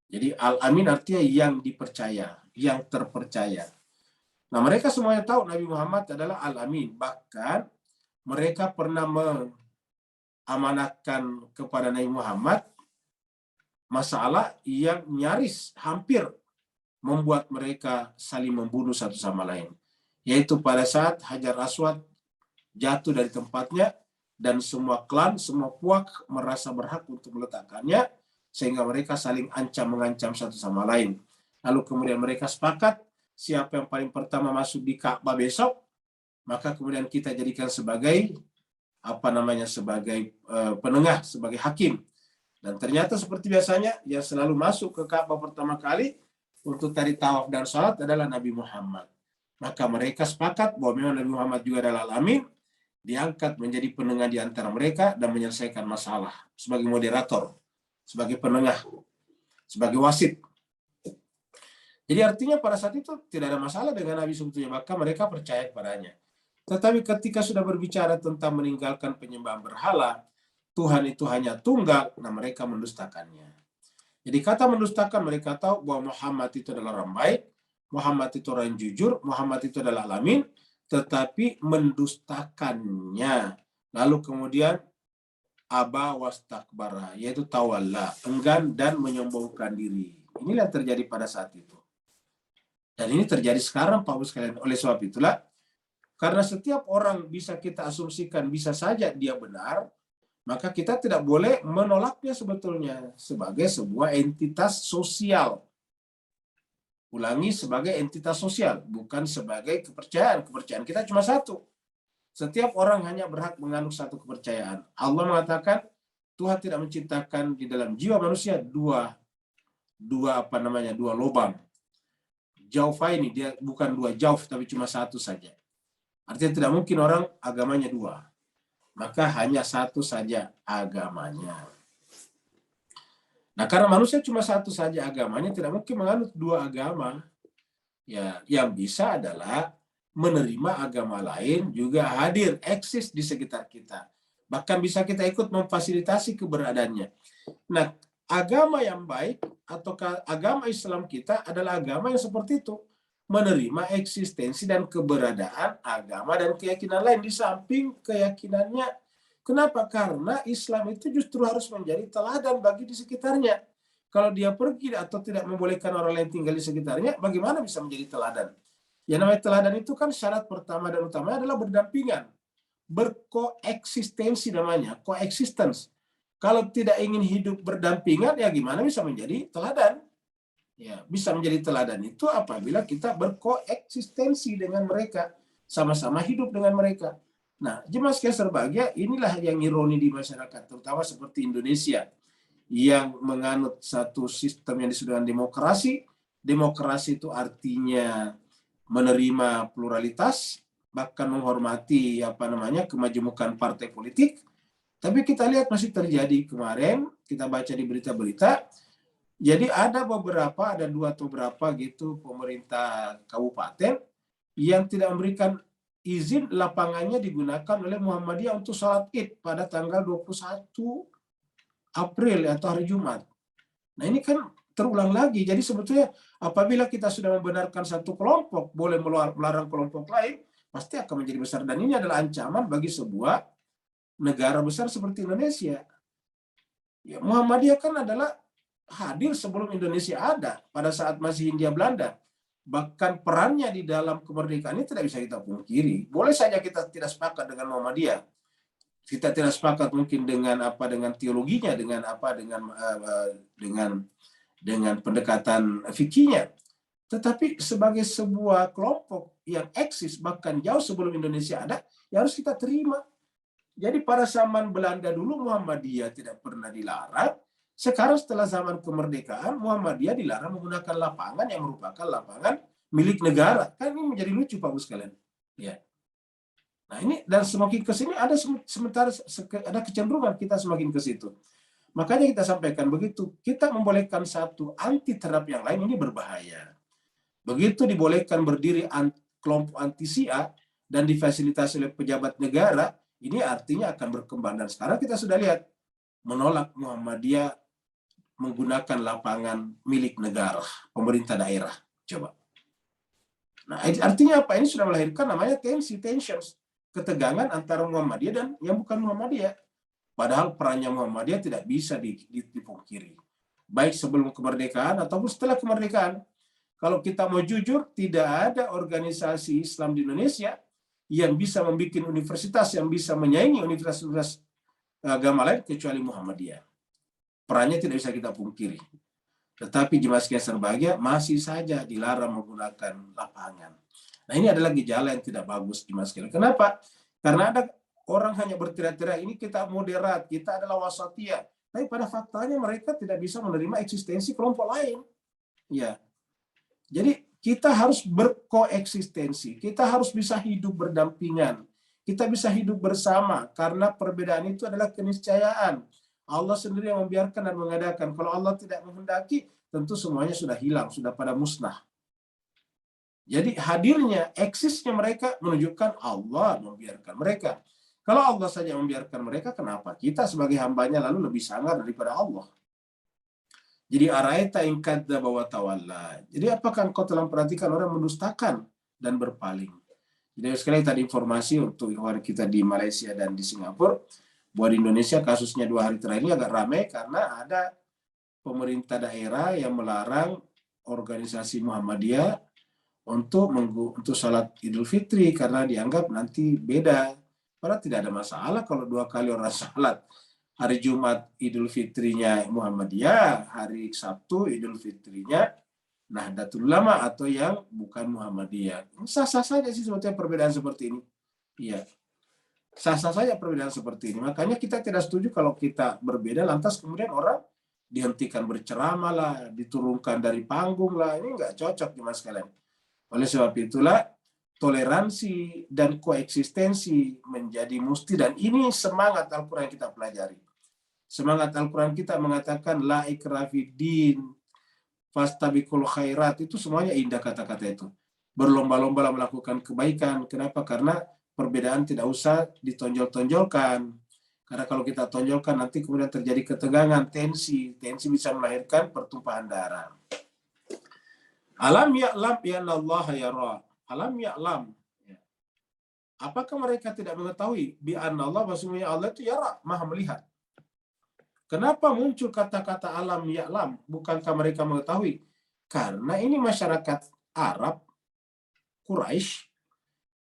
Jadi Al-Amin artinya yang dipercaya, yang terpercaya. Nah mereka semuanya tahu Nabi Muhammad adalah Al-Amin. Bahkan mereka pernah amanahkan kepada Nabi Muhammad masalah yang nyaris hampir membuat mereka saling membunuh satu sama lain. Yaitu pada saat Hajar Aswad jatuh dari tempatnya dan semua klan, semua puak merasa berhak untuk meletakkannya, sehingga mereka saling mengancam satu sama lain. Lalu kemudian mereka sepakat siapa yang paling pertama masuk di Ka'bah besok, maka kemudian kita jadikan sebagai sebagai penengah, sebagai hakim. Dan ternyata seperti biasanya yang selalu masuk ke Ka'bah pertama kali untuk tadi tawaf dan salat adalah Nabi Muhammad. Maka mereka sepakat bahwa memang Nabi Muhammad juga adalah Al-Amin, diangkat menjadi penengah di antara mereka dan menyelesaikan masalah sebagai moderator, sebagai penengah, sebagai wasit. Jadi artinya pada saat itu tidak ada masalah dengan Nabi sebetulnya, maka mereka percaya kepadanya. Tetapi ketika sudah berbicara tentang meninggalkan penyembahan berhala, Tuhan itu hanya tunggal, nah mereka mendustakannya. Jadi kata mendustakan, mereka tahu bahwa Muhammad itu adalah orang baik, Muhammad itu orang yang jujur, Muhammad itu adalah Al-Amin, tetapi mendustakannya. Lalu kemudian aba wastakbara, yaitu tawalla, enggan dan menyombongkan diri. Inilah yang terjadi pada saat itu. Dan ini terjadi sekarang Pak Bos sekalian. Oleh sebab itulah, karena setiap orang bisa kita asumsikan bisa saja dia benar, maka kita tidak boleh menolaknya sebetulnya sebagai sebuah entitas sosial. Ulangi, sebagai entitas sosial, bukan sebagai kepercayaan. Kepercayaan kita cuma satu. Setiap orang hanya berhak menganut satu kepercayaan. Allah mengatakan Tuhan tidak menciptakan di dalam jiwa manusia dua lubang. Jaufa ini dia bukan dua jauf, tapi cuma satu saja. Artinya tidak mungkin orang agamanya dua. Maka hanya satu saja agamanya. Nah, karena manusia cuma satu saja agamanya, tidak mungkin menganut dua agama. Ya, yang bisa adalah menerima agama lain juga hadir, eksis di sekitar kita. Bahkan bisa kita ikut memfasilitasi keberadaannya. Nah, agama yang baik atau agama Islam kita adalah agama yang seperti itu. Menerima eksistensi dan keberadaan agama dan keyakinan lain di samping keyakinannya. Kenapa? Karena Islam itu justru harus menjadi teladan bagi di sekitarnya. Kalau dia pergi atau tidak membolehkan orang lain tinggal di sekitarnya, bagaimana bisa menjadi teladan? Yang namanya teladan itu kan syarat pertama dan utamanya adalah berdampingan. Berkoeksistensi namanya, coexistence. Kalau tidak ingin hidup berdampingan, ya gimana bisa menjadi teladan? Ya, bisa menjadi teladan itu apabila kita berkoeksistensi dengan mereka, sama-sama hidup dengan mereka. Nah, jemaah sekalian berbahagia, inilah yang ironi di masyarakat, terutama seperti Indonesia, yang menganut satu sistem yang disebut dengan demokrasi, demokrasi itu artinya menerima pluralitas, bahkan menghormati kemajemukan partai politik. Tapi kita lihat masih terjadi kemarin, kita baca di berita-berita. Jadi ada 2 atau berapa gitu pemerintah kabupaten yang tidak memberikan izin lapangannya digunakan oleh Muhammadiyah untuk sholat Id pada tanggal 21 April atau hari Jumat. Nah ini kan terulang lagi. Jadi sebetulnya apabila kita sudah membenarkan satu kelompok boleh melarang kelompok lain, pasti akan menjadi besar. Dan ini adalah ancaman bagi sebuah negara besar seperti Indonesia. Ya, Muhammadiyah kan adalah hadir sebelum Indonesia ada, pada saat masih Hindia Belanda. Bahkan perannya di dalam kemerdekaan ini tidak bisa kita pungkiri. Boleh saja kita tidak sepakat dengan Muhammadiyah. Kita tidak sepakat mungkin dengan teologinya, dengan pendekatan fikihnya. Tetapi sebagai sebuah kelompok yang eksis bahkan jauh sebelum Indonesia ada, ya harus kita terima. Jadi pada zaman Belanda dulu Muhammadiyah tidak pernah dilarang. Sekarang setelah zaman kemerdekaan, Muhammadiyah dilarang menggunakan lapangan yang merupakan lapangan milik negara. Kan ini menjadi lucu Pak Bu sekalian. Ya. Nah ini, dan semakin ke sini ada kecenderungan kita semakin ke situ. Makanya kita sampaikan begitu, kita membolehkan satu anti terhadap yang lain ini berbahaya. Begitu dibolehkan berdiri kelompok anti Syiah dan difasilitasi oleh pejabat negara, ini artinya akan berkembang. Dan sekarang kita sudah lihat, menolak Muhammadiyah menggunakan lapangan milik negara, pemerintah daerah. Coba. Nah, artinya apa? Ini sudah melahirkan namanya tensions, ketegangan antara Muhammadiyah dan yang bukan Muhammadiyah. Padahal perannya Muhammadiyah tidak bisa dipungkiri. Baik sebelum kemerdekaan ataupun setelah kemerdekaan. Kalau kita mau jujur, tidak ada organisasi Islam di Indonesia yang bisa membuat universitas yang bisa menyaingi universitas agama lain kecuali Muhammadiyah. Perannya tidak bisa kita pungkiri. Tetapi jemaah sekalian berbahagia masih saja dilarang menggunakan lapangan. Nah ini adalah gejala yang tidak bagus jemaah sekalian. Kenapa? Karena ada orang hanya berteriak-teriak, ini kita moderat, kita adalah wasatiyah. Tapi pada faktanya mereka tidak bisa menerima eksistensi kelompok lain. Ya. Jadi kita harus berkoeksistensi, kita harus bisa hidup berdampingan, kita bisa hidup bersama, karena perbedaan itu adalah keniscayaan. Allah sendiri yang membiarkan dan mengadakan. Kalau Allah tidak menghendaki, tentu semuanya sudah hilang, sudah pada musnah. Jadi hadirnya, eksisnya mereka menunjukkan Allah membiarkan mereka. Kalau Allah saja membiarkan mereka, kenapa kita sebagai hambanya lalu lebih sangar daripada Allah? Jadi araita in kadzdzaba wa tawalla. Jadi apakah engkau telah memperhatikan orang mendustakan dan berpaling? Jadi sekali tadi informasi untuk ikhwan kita di Malaysia dan di Singapura, bahwa di Indonesia kasusnya 2 hari terakhir ini agak ramai karena ada pemerintah daerah yang melarang organisasi Muhammadiyah untuk salat Idul Fitri karena dianggap nanti beda. Padahal tidak ada masalah kalau 2 kali orang salat. Hari Jumat Idul Fitrinya Muhammadiyah, hari Sabtu Idul Fitrinya Nahdlatul Ulama atau yang bukan Muhammadiyah. Sah-sah saja sih sebetulnya perbedaan seperti ini. Iya. Sah-sah saja perbedaan seperti ini. Makanya kita tidak setuju kalau kita berbeda lantas kemudian orang dihentikan berceramah lah, diturunkan dari panggung lah. Ini nggak cocok jemaah sekalian. Oleh sebab itulah toleransi dan koeksistensi menjadi musti, dan ini semangat Al-Quran yang kita pelajari. Semangat Al-Quran kita mengatakan la ikraha fiddin fastabiqul khairat, itu semuanya indah kata-kata itu. Berlomba-lomba melakukan kebaikan. Kenapa? Karena perbedaan tidak usah ditonjol-tonjolkan. Karena kalau kita tonjolkan nanti kemudian terjadi ketegangan, tensi bisa melahirkan pertumpahan darah. Alam ya'lam ya'nallaha yara. Alam ya'lam. Apakah mereka tidak mengetahui bi annallaha, bahwasanya Allah itu yara, maha melihat. Kenapa muncul kata-kata alam ya'lam? Bukankah mereka mengetahui? Karena ini masyarakat Arab, Quraisy,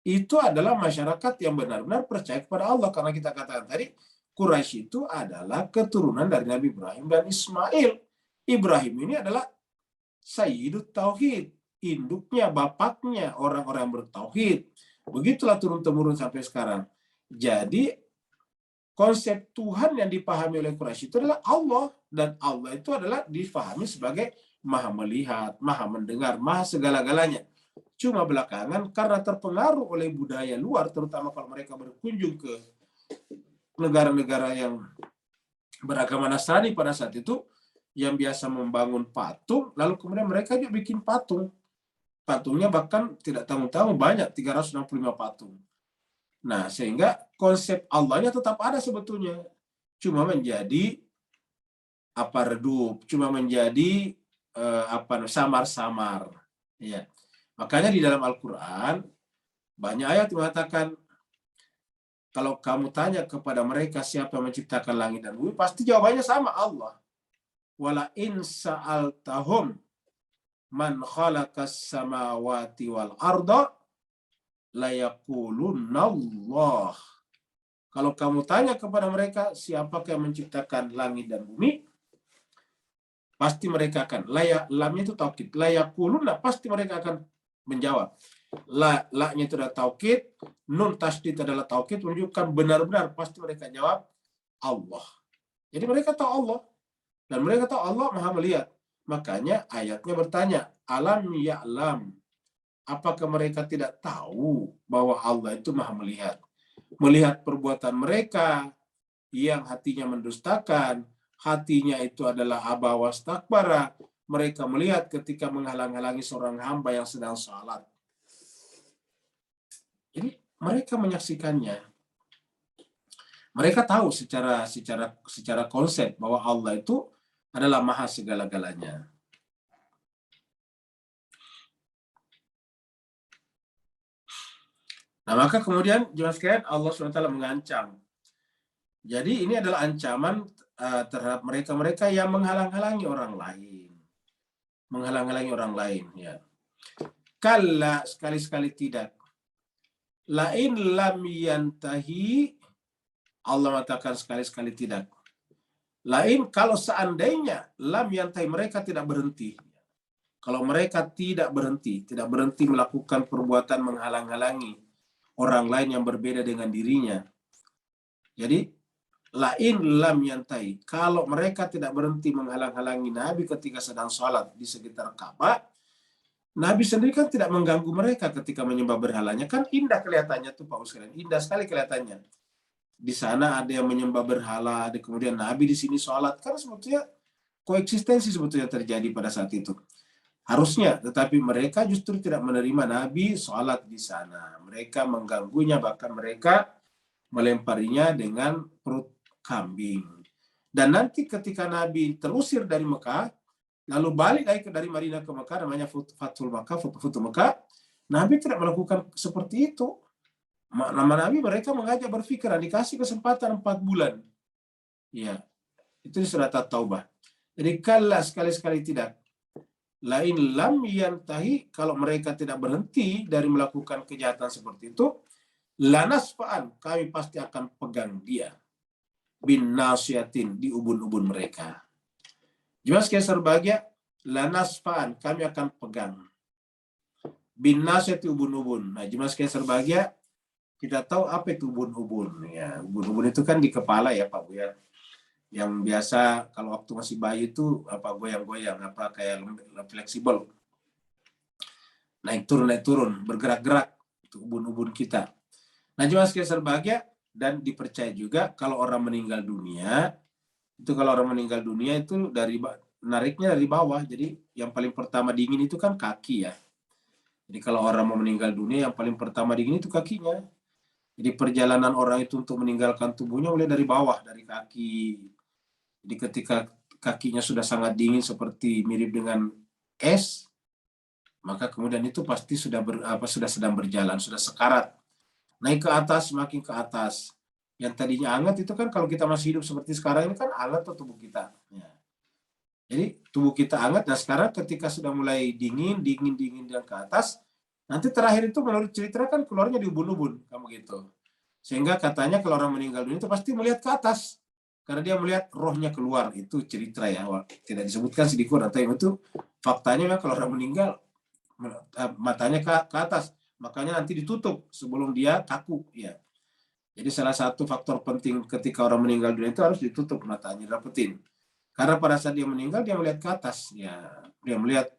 itu adalah masyarakat yang benar-benar percaya kepada Allah. Karena kita katakan tadi, Quraisy itu adalah keturunan dari Nabi Ibrahim dan Ismail. Ibrahim ini adalah Sayyidut Tauhid, induknya, bapaknya orang-orang yang bertauhid. Begitulah turun-temurun sampai sekarang. Jadi konsep Tuhan yang dipahami oleh Quraisy itu adalah Allah, dan Allah itu adalah difahami sebagai maha melihat, maha mendengar, maha segala-galanya. Cuma belakangan karena terpengaruh oleh budaya luar, terutama kalau mereka berkunjung ke negara-negara yang beragama Nasrani pada saat itu, yang biasa membangun patung, lalu kemudian mereka juga bikin patung. Patungnya bahkan tidak tanggung-tanggung banyak, 365 patung. Nah, sehingga konsep Allahnya tetap ada sebetulnya. Cuma menjadi redup, cuma menjadi samar-samar. Ya. Makanya di dalam Al-Quran banyak ayat mengatakan, kalau kamu tanya kepada mereka siapa yang menciptakan langit dan bumi, pasti jawabannya sama, Allah. Wala in sa'altahum man khalaqas samawati wal arda la yaqulunna Allah. Kalau kamu tanya kepada mereka siapakah yang menciptakan langit dan bumi, pasti mereka akan, lamnya itu taukid, la yaqulunna, pasti mereka akan menjawab. La-nya itu adalah taukid, nun tasdid adalah taukid, menunjukkan benar-benar pasti mereka jawab Allah. Jadi mereka tahu Allah, dan mereka tahu Allah maha melihat. Makanya ayatnya bertanya, alam ya'lam, apakah mereka tidak tahu bahwa Allah itu maha melihat? Melihat perbuatan mereka yang hatinya mendustakan, hatinya itu adalah aba wastakbara. Mereka melihat ketika menghalang-halangi seorang hamba yang sedang salat. Jadi mereka menyaksikannya. Mereka tahu secara konsep bahwa Allah itu adalah maha segala-galanya. Nah, maka kemudian jemaah sekalian, Allah SWT mengancam. Jadi ini adalah ancaman terhadap mereka-mereka yang menghalang-halangi orang lain. Menghalang-halangi orang lain. Ya. Kalla, sekali-sekali tidak. Lain lam yantahi, Allah mengatakan sekali-sekali tidak. Lain kalau seandainya lam yantahi, mereka tidak berhenti. Kalau mereka tidak berhenti melakukan perbuatan menghalang-halangi orang lain yang berbeda dengan dirinya. Jadi lain lam yantahi, kalau mereka tidak berhenti menghalang-halangi Nabi ketika sedang sholat di sekitar Ka'bah, Nabi sendiri kan tidak mengganggu mereka ketika menyembah berhalanya. Kan indah kelihatannya tuh Pak Ustaz. Indah sekali kelihatannya. Di sana ada yang menyembah berhala, kemudian Nabi di sini sholat. Karena sebetulnya koeksistensi sebetulnya terjadi pada saat itu. Harusnya, tetapi mereka justru tidak menerima Nabi sholat di sana. Mereka mengganggunya, bahkan mereka melemparinya dengan perut kambing. Dan nanti ketika Nabi terusir dari Mekah, lalu balik dari Madinah ke Mekah, namanya Fathul Mekah, Futuh Mekah, Nabi tidak melakukan seperti itu. Nama Nabi mereka mengajak berpikir, dikasih kesempatan 4 bulan. Ya, itu di surat At-Taubah. Jadi kalla, sekali-sekali tidak. Lain lam yantahi, kalau mereka tidak berhenti dari melakukan kejahatan seperti itu, lanasfa'an, kami pasti akan pegang dia. Bin nasiyatin, di ubun-ubun mereka. Jemaah sekalian berbahagia, lanasfa'an, kami akan pegang. Bin nasiyati, ubun-ubun. Nah, jemaah sekalian berbahagia, kita tahu apa itu ubun-ubun. Ya, ubun-ubun itu kan di kepala ya Pak Bu ya. Yang biasa kalau waktu masih bayi itu goyang-goyang, kayak fleksibel. Naik turun, bergerak-gerak. Itu ubun-ubun kita. Nah, jemaah sekalian berbahagia, dan dipercaya juga kalau orang meninggal dunia, itu nariknya dari bawah. Jadi yang paling pertama dingin itu kan kaki ya. Jadi kalau orang mau meninggal dunia, yang paling pertama dingin itu kakinya. Jadi perjalanan orang itu untuk meninggalkan tubuhnya mulai dari bawah, dari kaki. Jadi ketika kakinya sudah sangat dingin seperti mirip dengan es, maka kemudian itu pasti sudah sedang berjalan, sudah sekarat. Naik ke atas, semakin ke atas. Yang tadinya hangat itu kan kalau kita masih hidup seperti sekarang ini kan hangat tuh tubuh kita. Ya. Jadi tubuh kita hangat, dan sekarang ketika sudah mulai dingin dan ke atas, nanti terakhir itu menurut cerita kan keluarnya di ubun-ubun, kamu gitu. Sehingga katanya kalau orang meninggal dunia itu pasti melihat ke atas, karena dia melihat rohnya keluar. Itu cerita ya, tidak disebutkan sih di Quran, tapi itu faktanya kalau orang meninggal matanya ke atas, makanya nanti ditutup sebelum dia kaku ya. Jadi salah satu faktor penting ketika orang meninggal dunia itu harus ditutup matanya, dapetin. Karena pada saat dia meninggal, dia melihat ke atas. Ya, dia melihat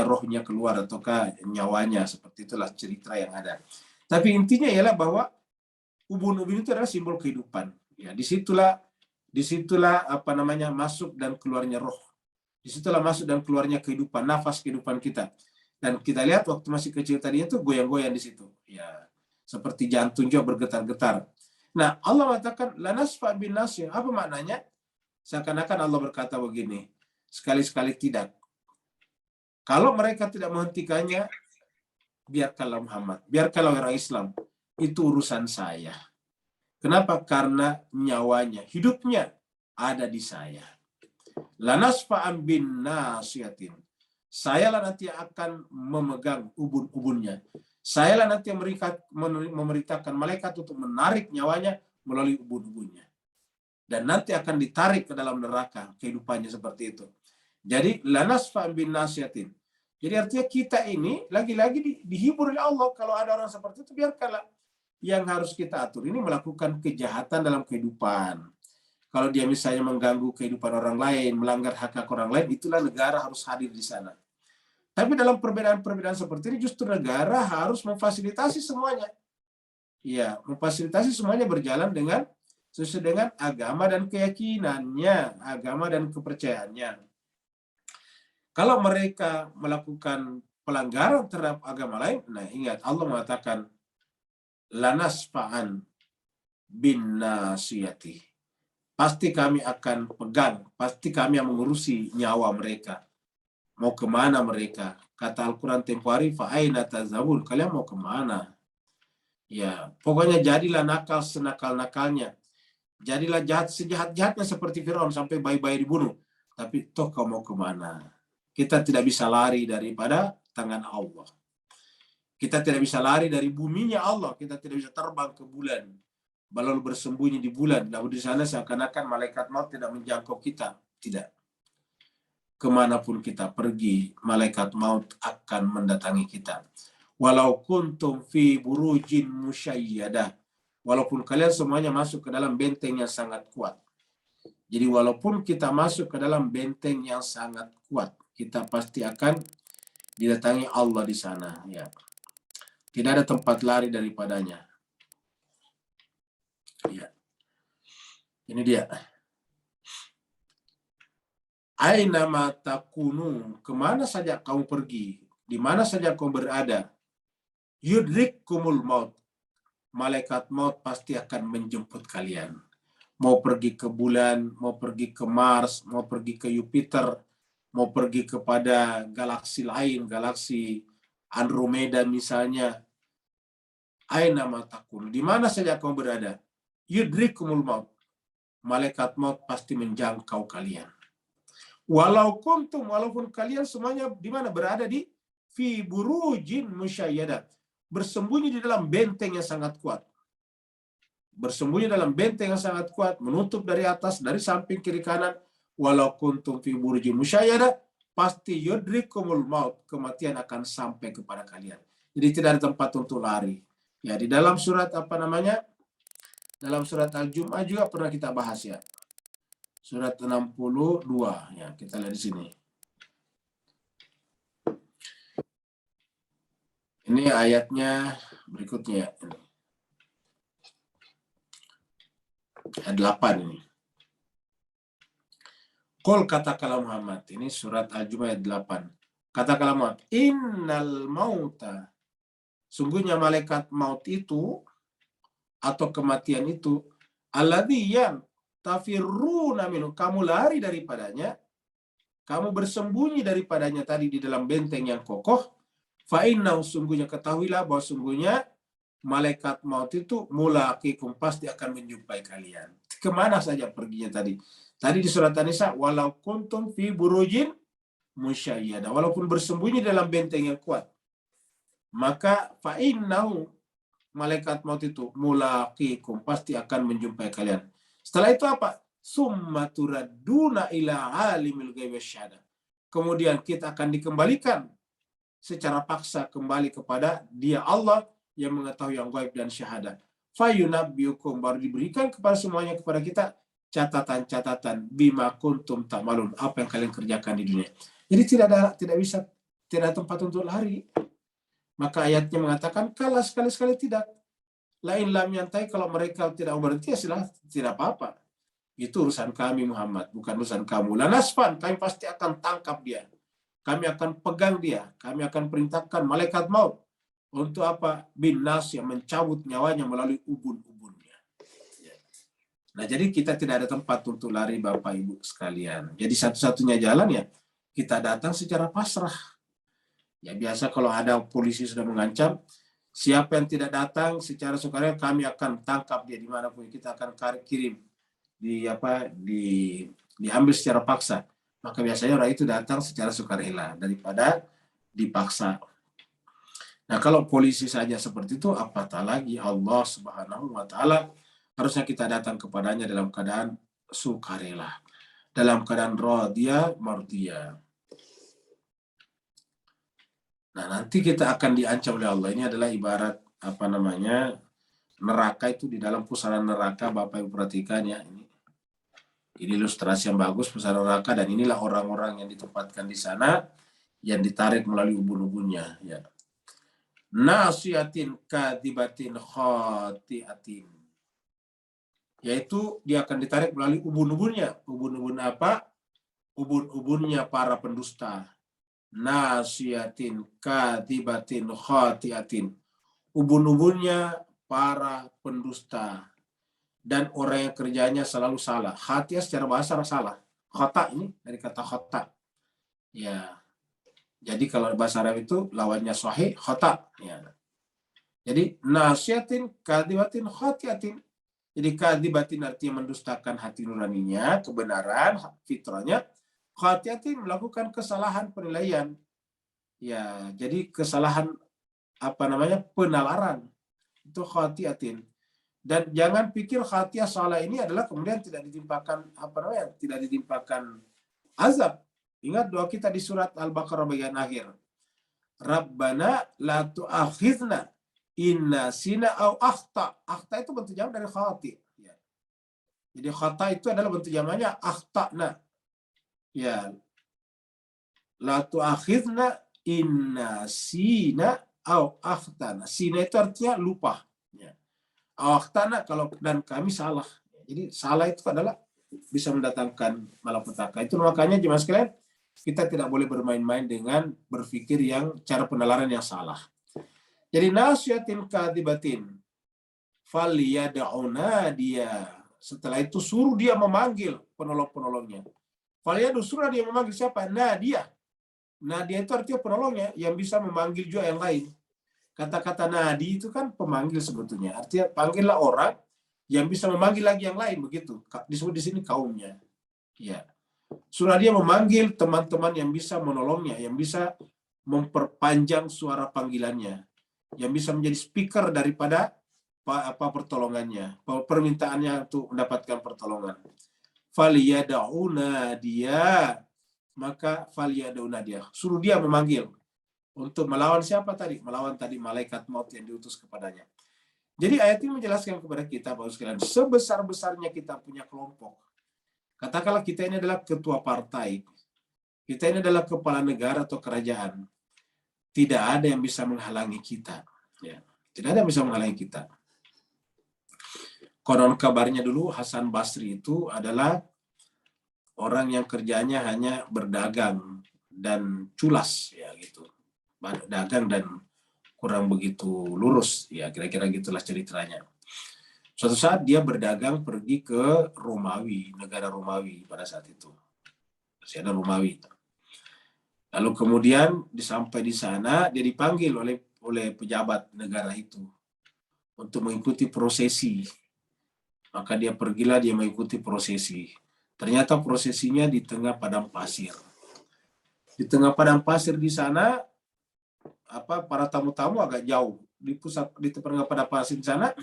rohnya keluar ataukah nyawanya. Seperti itulah cerita yang ada. Tapi intinya ialah bahwa ubun-ubun itu adalah simbol kehidupan. Ya, disitulah masuk dan keluarnya roh. Disitulah masuk dan keluarnya kehidupan, nafas kehidupan kita. Dan kita lihat waktu masih kecil tadi itu goyang-goyang di situ. Ya, seperti jantung juga bergetar-getar. Nah, Allah mengatakan lanasfa bin nasya. Apa maknanya? Seakan-akan Allah berkata begini, sekali-sekali tidak. Kalau mereka tidak menghentikannya, biarkanlah Muhammad, biarkanlah orang Islam. Itu urusan saya. Kenapa? Karena nyawanya, hidupnya ada di saya. Lanasfa'an bin nasiyatin. Sayalah nanti akan memegang ubun-ubunnya. Sayalah nanti yang memerintahkan malaikat untuk menarik nyawanya melalui ubun-ubunnya. Dan nanti akan ditarik ke dalam neraka, kehidupannya seperti itu. Jadi lanasfa'an bin nasiyatin. Jadi artinya kita ini lagi-lagi dihibur oleh Allah. Kalau ada orang seperti itu, biarkanlah. Yang harus kita atur ini melakukan kejahatan dalam kehidupan. Kalau dia misalnya mengganggu kehidupan orang lain, melanggar hak-hak orang lain, itulah negara harus hadir di sana. Tapi dalam perbedaan-perbedaan seperti ini, justru negara harus memfasilitasi semuanya. Ya, memfasilitasi semuanya berjalan sesuai dengan agama dan keyakinannya, agama dan kepercayaannya. Kalau mereka melakukan pelanggaran terhadap agama lain, nah ingat Allah mengatakan lanasfa'an bin nasiyati. Pasti kami akan pegang, pasti kami yang mengurusi nyawa mereka. Mau kemana mereka? Kata Al-Quran tempo hari, fa'aina tazawun, kalian mau kemana? Ya, pokoknya jadilah nakal senakal-nakalnya. Jadilah jahat sejahat-jahatnya seperti Firaun sampai bayi-bayi dibunuh. Tapi toh kau mau kemana? Kita tidak bisa lari daripada tangan Allah. Kita tidak bisa lari dari buminya Allah. Kita tidak bisa terbang ke bulan. Lalu bersembunyi di bulan. Lalu di sana seakan-akan malaikat maut tidak menjangkau kita. Tidak. Kemanapun kita pergi, malaikat maut akan mendatangi kita. Walau kuntum fi burujin musyayyadah. Walaupun kalian semuanya masuk ke dalam benteng yang sangat kuat. Jadi walaupun kita masuk ke dalam benteng yang sangat kuat, kita pasti akan didatangi Allah di sana. Ya. Tidak ada tempat lari daripadanya. Ya. Ini dia. Aina ma takunu, kemana saja kamu pergi, di mana saja kamu berada, yudrikkumul maut, malaikat maut pasti akan menjemput kalian. Mau pergi ke bulan, mau pergi ke Mars, mau pergi ke Jupiter, mau pergi kepada galaksi lain, galaksi Andromeda misalnya. Aina ma takunu, di mana saja kamu berada, yudrikkumul maut, malaikat maut pasti menjangkau kalian. Walaupun kalian semuanya di mana berada di fi burujin musyayyadah, bersembunyi di dalam benteng yang sangat kuat. Bersembunyi dalam benteng yang sangat kuat, menutup dari atas, dari samping, kiri, kanan. Walau kuntum fi burujin musyayyadah, pasti yudrikumul maut, kematian akan sampai kepada kalian. Jadi tidak ada tempat untuk lari. Ya, di dalam surat dalam surat Al-Jum'ah juga pernah kita bahas ya. Surat 62, ya kita lihat di sini. Ini ayatnya berikutnya. Ayat 8 ini. Qul katakanlah Muhammad, ini surat Al-Jum'ah ayat 8. Katakanlah Muhammad, innal mauta, sungguhnya malaikat maut itu atau kematian itu, alladzi yang tafirruna minhu, kamu lari daripadanya, kamu bersembunyi daripadanya tadi di dalam benteng yang kokoh, fa innahu, sungguhnya ketahuilah bahwa sungguhnya malaikat maut itu mulaqikum, pasti akan menjumpai kalian. Kemana saja perginya tadi? Tadi di surat An-Nisa, walau kuntum fi burujin musyayyadah, walaupun bersembunyi dalam benteng yang kuat, maka fa innahu, malaikat maut itu mulaqikum, pasti akan menjumpai kalian. Setelah itu apa? Summa turadduna ila alimil ghaibi wasyahadah. Kemudian kita akan dikembalikan secara paksa kembali kepada Dia Allah yang mengetahui yang gaib dan syahadat. Fayunabbiukum, baru diberikan kepada semuanya kepada kita catatan-catatan bima kuntum ta'malun, apa yang kalian kerjakan di dunia. Jadi tidak ada tempat untuk lari. Maka ayatnya mengatakan kalah sekali-sekali tidak. Lain lam yantai, kalau mereka tidak berhenti ya silahkan, tidak apa-apa. Itu urusan kami Muhammad, bukan urusan kamu. Lanasfan, kami pasti akan tangkap dia. Kami akan pegang dia. Kami akan perintahkan malaikat maut. Untuk apa? Binas, yang mencabut nyawanya melalui ubun-ubunnya. Nah, jadi kita tidak ada tempat untuk lari Bapak Ibu sekalian. Jadi satu-satunya jalan ya, kita datang secara pasrah. Ya biasa kalau ada polisi sudah mengancam, siapa yang tidak datang secara sukarela kami akan tangkap dia dimanapun, kita akan kirim diambil secara paksa. Maka biasanya orang itu datang secara sukarela daripada dipaksa. Nah kalau polisi saja seperti itu, apatah lagi Allah Subhanahu wa Ta'ala. Harusnya kita datang kepadanya dalam keadaan sukarela, dalam keadaan radiyah mardiyah. Nah, nanti kita akan diancam oleh Allah. Ini adalah ibarat neraka itu, di dalam pusaran neraka. Bapak Ibu perhatikan ya, ini ilustrasi yang bagus pusaran neraka, dan inilah orang-orang yang ditempatkan di sana yang ditarik melalui ubun-ubunnya ya. Nasiyatin kadibatin khati'atin. Yaitu dia akan ditarik melalui ubun-ubunnya. Ubun-ubun apa? Ubun-ubunnya para pendusta. Nasiyatin kadibatin khati'atin. Ubun-ubunnya para pendusta dan orang yang kerjanya selalu salah. Khati'ah secara bahasa salah. Khata ini dari kata khata. Ya. Jadi kalau bahasa Arab itu lawannya sahih, khata. Ya. Jadi nasiyatin kadibatin khati'atin. Jadi kadibatin artinya mendustakan hati nuraninya, kebenaran, fitrahnya. Khati'atin melakukan kesalahan penilaian. Ya, jadi kesalahan penalaran. Itu khati'atin. Dan jangan pikir khati'ah salah ini adalah kemudian tidak ditimpakan azab. Ingat doa kita di surat Al-Baqarah bagian akhir. Rabbana la tu'akhidna inna sina au akhta. Akhta itu bentuk jamak dari khati'. Ya. Jadi khata itu adalah bentuk jamaknya akhtana. Ya, la tu'akhidna inna sina au akhtana. Sina itu artinya lupa. Ya. Akhtana dan kami salah. Jadi salah itu adalah bisa mendatangkan malapetaka. Itu makanya jemaah sekalian, kita tidak boleh bermain-main dengan berpikir yang cara penalaran yang salah. Jadi nasiyatin kadibatin faliyad'una dia. Setelah itu suruh dia memanggil penolong-penolongnya. Faliyadu, suruh dia memanggil siapa? Nadia. Nadia itu artinya penolongnya yang bisa memanggil juga yang lain. Kata-kata nadi itu kan pemanggil sebetulnya. Artinya panggillah orang yang bisa memanggil lagi yang lain, begitu. Disebut di sini kaumnya. Ya. Suruh dia memanggil teman-teman yang bisa menolongnya, yang bisa memperpanjang suara panggilannya, yang bisa menjadi speaker daripada pertolongannya, permintaannya untuk mendapatkan pertolongan. Faliyad'una dia, maka faliyad'una dia, suruh dia memanggil untuk melawan siapa tadi? Melawan tadi malaikat maut yang diutus kepadanya. Jadi ayat ini menjelaskan kepada kita bahwa sekalian, sebesar-besarnya kita punya kelompok. Katakanlah kita ini adalah ketua partai, kita ini adalah kepala negara atau kerajaan. Tidak ada yang bisa menghalangi kita. Ya. Tidak ada yang bisa menghalangi kita. Konon kabarnya dulu Hasan Basri itu adalah orang yang kerjanya hanya berdagang dan culas, ya gitu. Dagang dan kurang begitu lurus, ya kira-kira gitulah ceritanya. Suatu saat dia berdagang pergi ke Romawi, negara Romawi pada saat itu. Masih ada Romawi. Lalu kemudian sampai di sana dia dipanggil oleh pejabat negara itu untuk mengikuti prosesi. Maka dia pergilah, dia mengikuti prosesi. Ternyata prosesinya di tengah padang pasir. Di tengah padang pasir di sana, para tamu-tamu agak jauh. Di tengah padang pasir di sana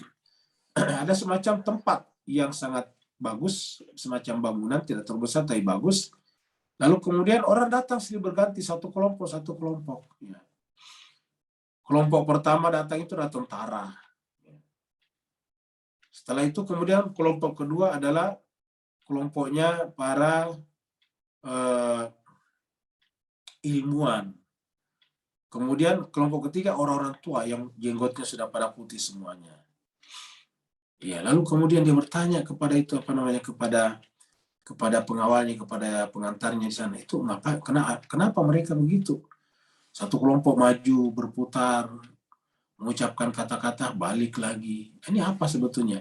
ada semacam tempat yang sangat bagus, semacam bangunan tidak terbesar tapi bagus. Lalu kemudian orang datang silih berganti, satu kelompok. Ya. Kelompok pertama datang itu adalah tentara. Setelah itu kemudian kelompok kedua adalah kelompoknya para ilmuwan. Kemudian kelompok ketiga orang-orang tua yang jenggotnya sudah pada putih semuanya. Ya, lalu kemudian dia bertanya kepada itu kepada pengawalnya, kepada pengantarnya di sana, itu kenapa mereka begitu? Satu kelompok maju berputar, mengucapkan kata-kata, balik lagi. Ini apa sebetulnya?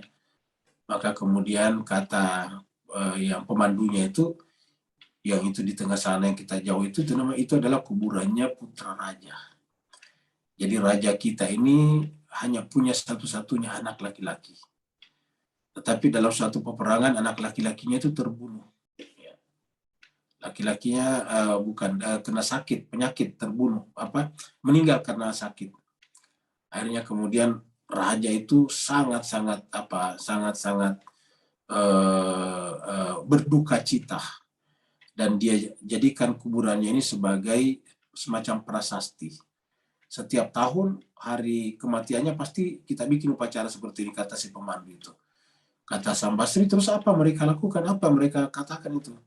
Maka kemudian kata yang pemandunya itu, yang itu di tengah sana yang kita jauh itu adalah kuburannya putra raja. Jadi raja kita ini hanya punya satu-satunya anak laki-laki. Tetapi dalam suatu peperangan anak laki-lakinya itu terbunuh. Laki-lakinya kena sakit, penyakit, terbunuh, meninggal karena sakit. Akhirnya kemudian raja itu sangat-sangat berduka cita, dan dia jadikan kuburannya ini sebagai semacam prasasti. Setiap tahun hari kematiannya pasti kita bikin upacara seperti ini, kata si pemandu itu. Kata Sambasri, terus apa mereka lakukan? Apa mereka katakan itu?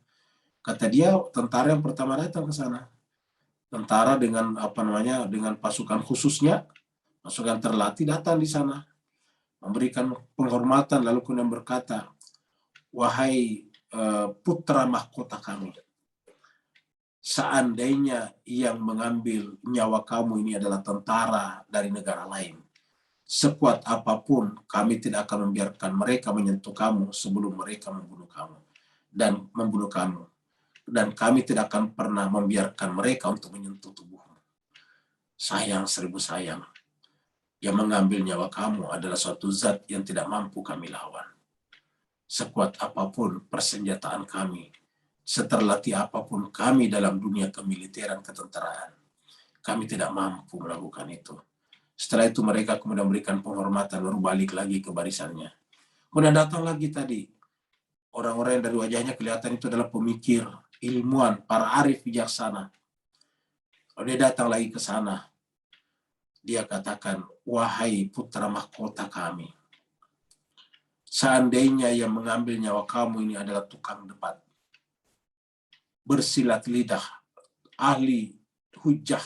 Kata dia, tentara yang pertama datang ke sana. Tentara dengan dengan pasukan khususnya, pasukan terlatih datang di sana, memberikan penghormatan, lalu kemudian berkata, wahai putra mahkota kami, seandainya yang mengambil nyawa kamu ini adalah tentara dari negara lain, sekuat apapun kami tidak akan membiarkan mereka menyentuh kamu sebelum mereka membunuh kamu. Dan kami tidak akan pernah membiarkan mereka untuk menyentuh tubuhmu. Sayang, seribu sayang, yang mengambil nyawa kamu adalah suatu zat yang tidak mampu kami lawan. Sekuat apapun persenjataan kami, seterlatih apapun kami dalam dunia kemiliteran ketenteraan, kami tidak mampu melakukan itu. Setelah itu mereka kemudian memberikan penghormatan, baru balik lagi ke barisannya. Kemudian datang lagi tadi, orang-orang yang dari wajahnya kelihatan itu adalah pemikir, ilmuwan, para arif bijaksana. Kalau dia datang lagi ke sana, dia katakan, wahai putra mahkota kami, seandainya yang mengambil nyawa kamu ini adalah tukang debat, bersilat lidah, ahli hujah,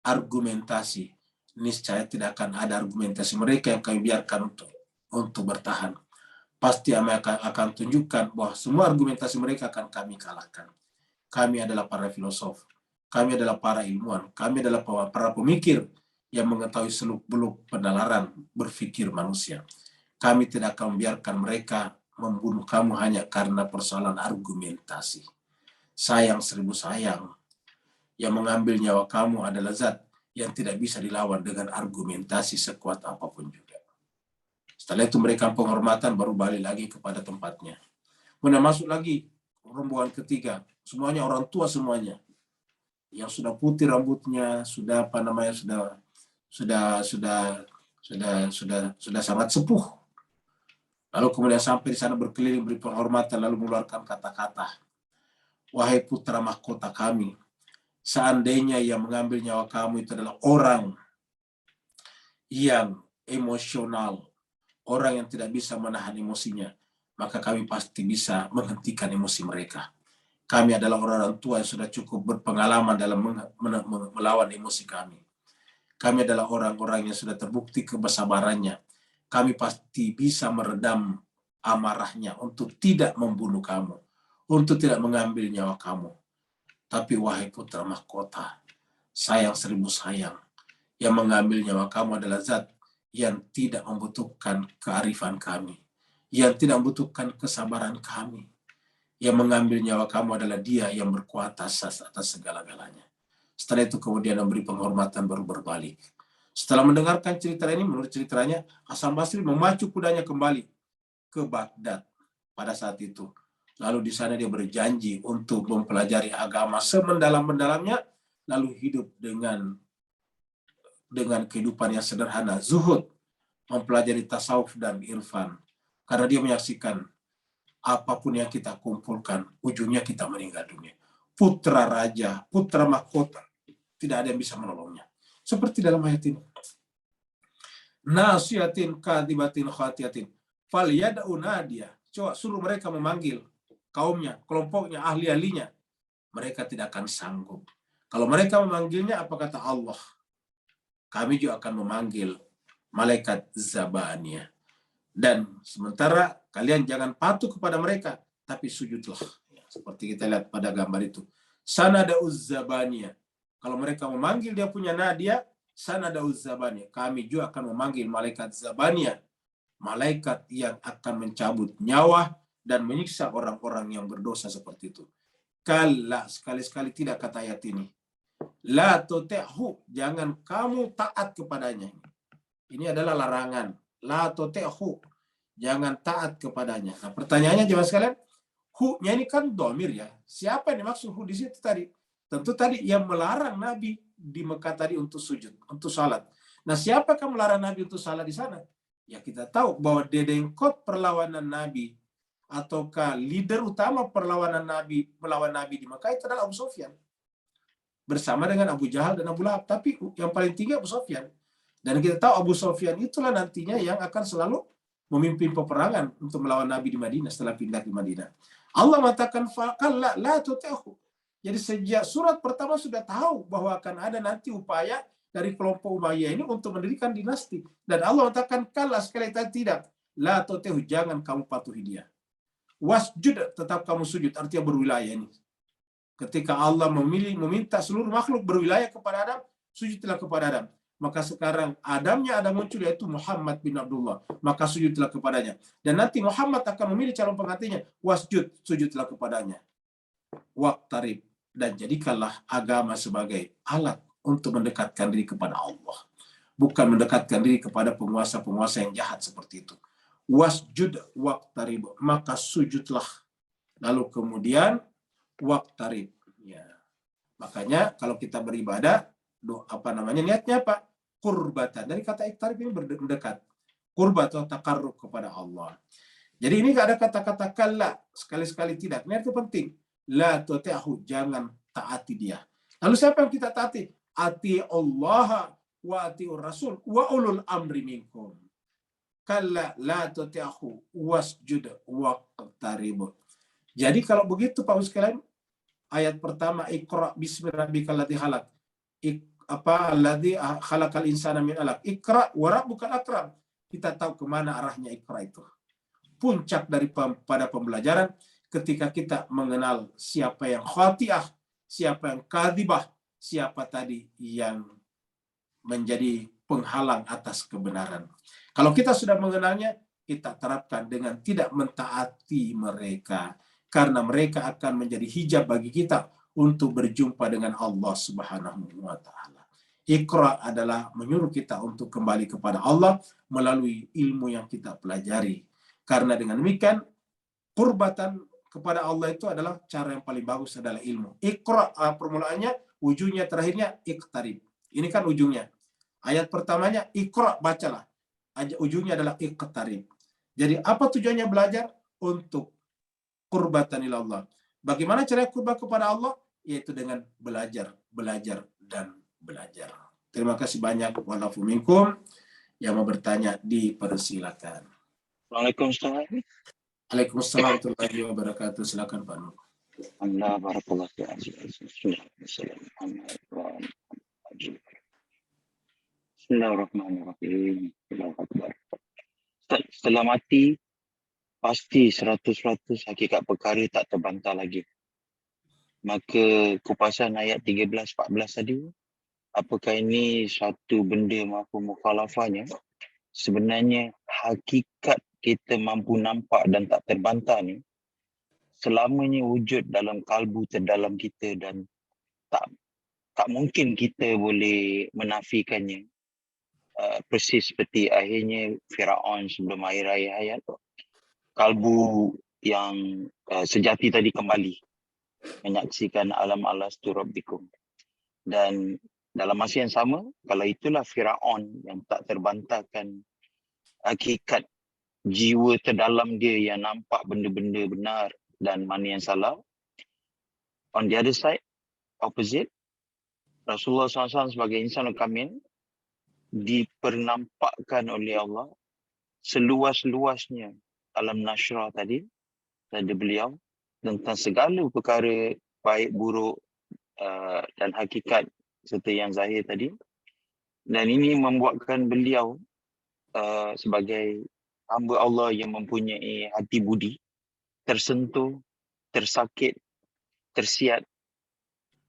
argumentasi, niscaya tidak akan ada argumentasi mereka yang kami biarkan untuk bertahan. Pasti akan tunjukkan bahwa semua argumentasi mereka akan kami kalahkan. Kami adalah para filosof, kami adalah para ilmuwan, kami adalah para pemikir yang mengetahui seluk-beluk penalaran berpikir manusia. Kami tidak akan membiarkan mereka membunuh kamu hanya karena persoalan argumentasi. Sayang, seribu sayang, yang mengambil nyawa kamu adalah zat yang tidak bisa dilawan dengan argumentasi sekuat apapun juga. Setelah itu mereka penghormatan, baru balik lagi kepada tempatnya. Kemudian masuk lagi rombongan ketiga, semuanya orang tua semuanya, yang sudah putih rambutnya, sudah sangat sepuh. Lalu kemudian sampai di sana berkeliling, beri penghormatan, lalu mengeluarkan kata-kata, wahai putra mahkota kami, seandainya yang mengambil nyawa kamu itu adalah orang yang emosional, orang yang tidak bisa menahan emosinya, maka kami pasti bisa menghentikan emosi mereka. Kami adalah orang tua yang sudah cukup berpengalaman dalam melawan emosi kami. Kami adalah orang-orang yang sudah terbukti kesabarannya. Kami pasti bisa meredam amarahnya untuk tidak membunuh kamu, untuk tidak mengambil nyawa kamu. Tapi wahai putra mahkota, sayang, seribu sayang, yang mengambil nyawa kamu adalah zat yang tidak membutuhkan kearifan kami, yang tidak membutuhkan kesabaran kami. Yang mengambil nyawa kamu adalah dia yang berkuasa atas segala-galanya. Setelah itu kemudian memberi penghormatan, baru berbalik. Setelah mendengarkan cerita ini, menurut ceritanya, Hasan Basri memacu kudanya kembali ke Baghdad pada saat itu. Lalu di sana dia berjanji untuk mempelajari agama semendalam-mendalamnya, lalu hidup dengan kehidupan yang sederhana, zuhud, mempelajari tasawuf dan irfan. Karena dia menyaksikan apapun yang kita kumpulkan, ujungnya kita meninggal dunia. Putra raja, putra mahkota, tidak ada yang bisa menolongnya. Seperti dalam ayat ini. Nasiyatin kadibatin khatiyatin, falyad'u nadiya. Coba suruh mereka memanggil kaumnya, kelompoknya, ahli-ahlinya, mereka tidak akan sanggup. Kalau mereka memanggilnya, apa kata Allah? Kami juga akan memanggil malaikat Zabaniyah. Dan sementara kalian jangan patuh kepada mereka, tapi sujudlah. Ya, seperti kita lihat pada gambar itu. Sanada Zabaniyah. Kalau mereka memanggil dia punya nadia, sanada Zabaniyah. Kami juga akan memanggil malaikat Zabaniyah. Malaikat yang akan mencabut nyawa dan menyiksa orang-orang yang berdosa seperti itu. Kalla, sekali-sekali tidak kata ayat ini. La tuti'hu, jangan kamu taat kepadanya. Ini adalah larangan. La tuti'hu, jangan taat kepadanya. Nah, pertanyaannya jemaah sekalian, hu-nya ini kan domir ya. Siapa yang dimaksud hu di situ tadi? Tentu tadi yang melarang Nabi di Mekah tadi untuk sujud, untuk salat. Nah, siapakah melarang Nabi untuk salat di sana? Ya kita tahu bahwa dedengkot perlawanan Nabi ataukah leader utama perlawanan Nabi melawan Nabi di Mekah itu adalah Abu Sufyan. Bersama dengan Abu Jahal dan Abu Lahab. Tapi yang paling tinggi Abu Sufyan. Dan kita tahu Abu Sufyan itulah nantinya yang akan selalu memimpin peperangan untuk melawan Nabi di Madinah setelah pindah ke Madinah. Allah mengatakan faqalla la tuti'hu. Jadi sejak surat pertama sudah tahu bahwa akan ada nanti upaya dari kelompok Umayyah ini untuk mendirikan dinasti. Dan Allah mengatakan kalla, sekali tadi tidak. La tuti'hu, jangan kamu patuhi dia. Wasjud, tetap kamu sujud, artinya berwilayah ini. Ketika Allah meminta seluruh makhluk berwilayah kepada Adam, sujudlah kepada Adam. Maka sekarang Adamnya ada muncul, yaitu Muhammad bin Abdullah. Maka sujudlah kepadanya. Dan nanti Muhammad akan memilih calon penggantinya. Wasjud, sujudlah kepadanya. Waqtarib, dan jadikanlah agama sebagai alat untuk mendekatkan diri kepada Allah. Bukan mendekatkan diri kepada penguasa-penguasa yang jahat seperti itu. Wasjud waqtarib, maka sujudlah. Lalu kemudian waqtarib. Ya. Makanya kalau kita beribadah, niatnya apa? Qurbatan. Dari kata iktarib ini mendekat. Qurbat atau takarrub kepada Allah. Jadi ini gak ada kata-kata kalla, sekali-sekali tidak. Ini itu penting. La tuti'hu, jangan taati dia. Lalu siapa yang kita taati? Ati Allah wa ati'ur Rasul wa ulul amri minkum. Kalla la tuti'hu wasjud waqtarib. Jadi kalau begitu Pak sekalian, ayat pertama Iqra bismi rabbikal ladzi khalaq. Alladzi khalaqal insana min 'alaq. Iqra wa rabbukal akram. Kita tahu kemana arahnya Iqra itu. Puncak pada pembelajaran ketika kita mengenal siapa yang khati'ah, siapa yang kadhibah, siapa tadi yang menjadi penghalang atas kebenaran. Kalau kita sudah mengenalnya, kita terapkan dengan tidak mentaati mereka. Karena mereka akan menjadi hijab bagi kita untuk berjumpa dengan Allah Subhanahu wa Ta'ala. Iqra adalah menyuruh kita untuk kembali kepada Allah melalui ilmu yang kita pelajari. Karena dengan demikian, qurbatan kepada Allah itu adalah cara yang paling bagus adalah ilmu. Iqra, permulaannya, ujungnya, terakhirnya, iqtarib. Ini kan ujungnya. Ayat pertamanya, Iqra, bacalah. Ujungnya adalah iqtarib. Jadi apa tujuannya belajar? Untuk qurbatan ilallah. Bagaimana cara qurbat kepada Allah? Yaitu dengan belajar, dan belajar. Terima kasih banyak. Walafu minkum. Yang mau bertanya dipersilakan. Assalamualaikum Ustaz. Waalaikumsalam warahmatullahi wabarakatuh. Silakan Pak Nur. Allah barakallahu fiik. Bismillahirrahmanirrahim. Setelah mati, pasti 100% hakikat perkara tak terbantah lagi. Maka kupasan ayat 13-14 tadi, apakah ini satu benda mafhum mukhalafahnya? Sebenarnya hakikat kita mampu nampak dan tak terbantah ni, selamanya wujud dalam kalbu terdalam kita dan tak mungkin kita boleh menafikannya. Persis seperti akhirnya Firaun sebelum akhir ayat, kalbu yang sejati tadi kembali menyaksikan alam alastu rabbikum. Dan dalam masa yang sama, kalau itulah Firaun yang tak terbantahkan hakikat jiwa terdalam dia yang nampak benda-benda benar dan mana yang salah, on the other side, opposite, Rasulullah SAW sebagai insan kamil dipernampakkan oleh Allah seluas-luasnya alam nasyrah tadi pada beliau, tentang segala perkara baik buruk dan hakikat serta yang zahir tadi. Dan ini membuatkan beliau sebagai hamba Allah yang mempunyai hati budi, tersentuh, tersakit, tersiat.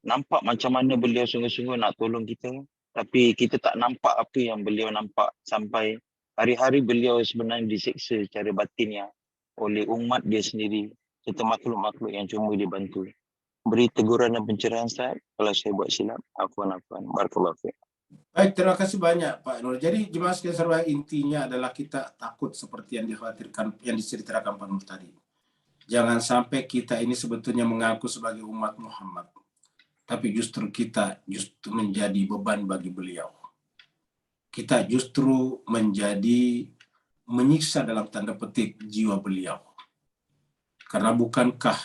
Nampak macam mana beliau sungguh-sungguh nak tolong kita, tapi kita tak nampak apa yang beliau nampak, sampai hari-hari beliau sebenarnya disiksa secara batinnya oleh umat dia sendiri serta makhluk-makhluk yang cuma dibantu. Beri teguran dan pencerahan, Ustaz, kalau saya buat silap. Afwan. Barakallahu fiik. Baik, terima kasih banyak Pak Nur. Jadi jemaah sekalian serba, intinya adalah kita takut seperti yang dikhawatirkan, yang diceritakan Pak Nur tadi. Jangan sampai kita ini sebetulnya mengaku sebagai umat Muhammad, tapi justru kita menjadi beban bagi beliau. Kita justru menjadi menyiksa dalam tanda petik jiwa beliau. Karena bukankah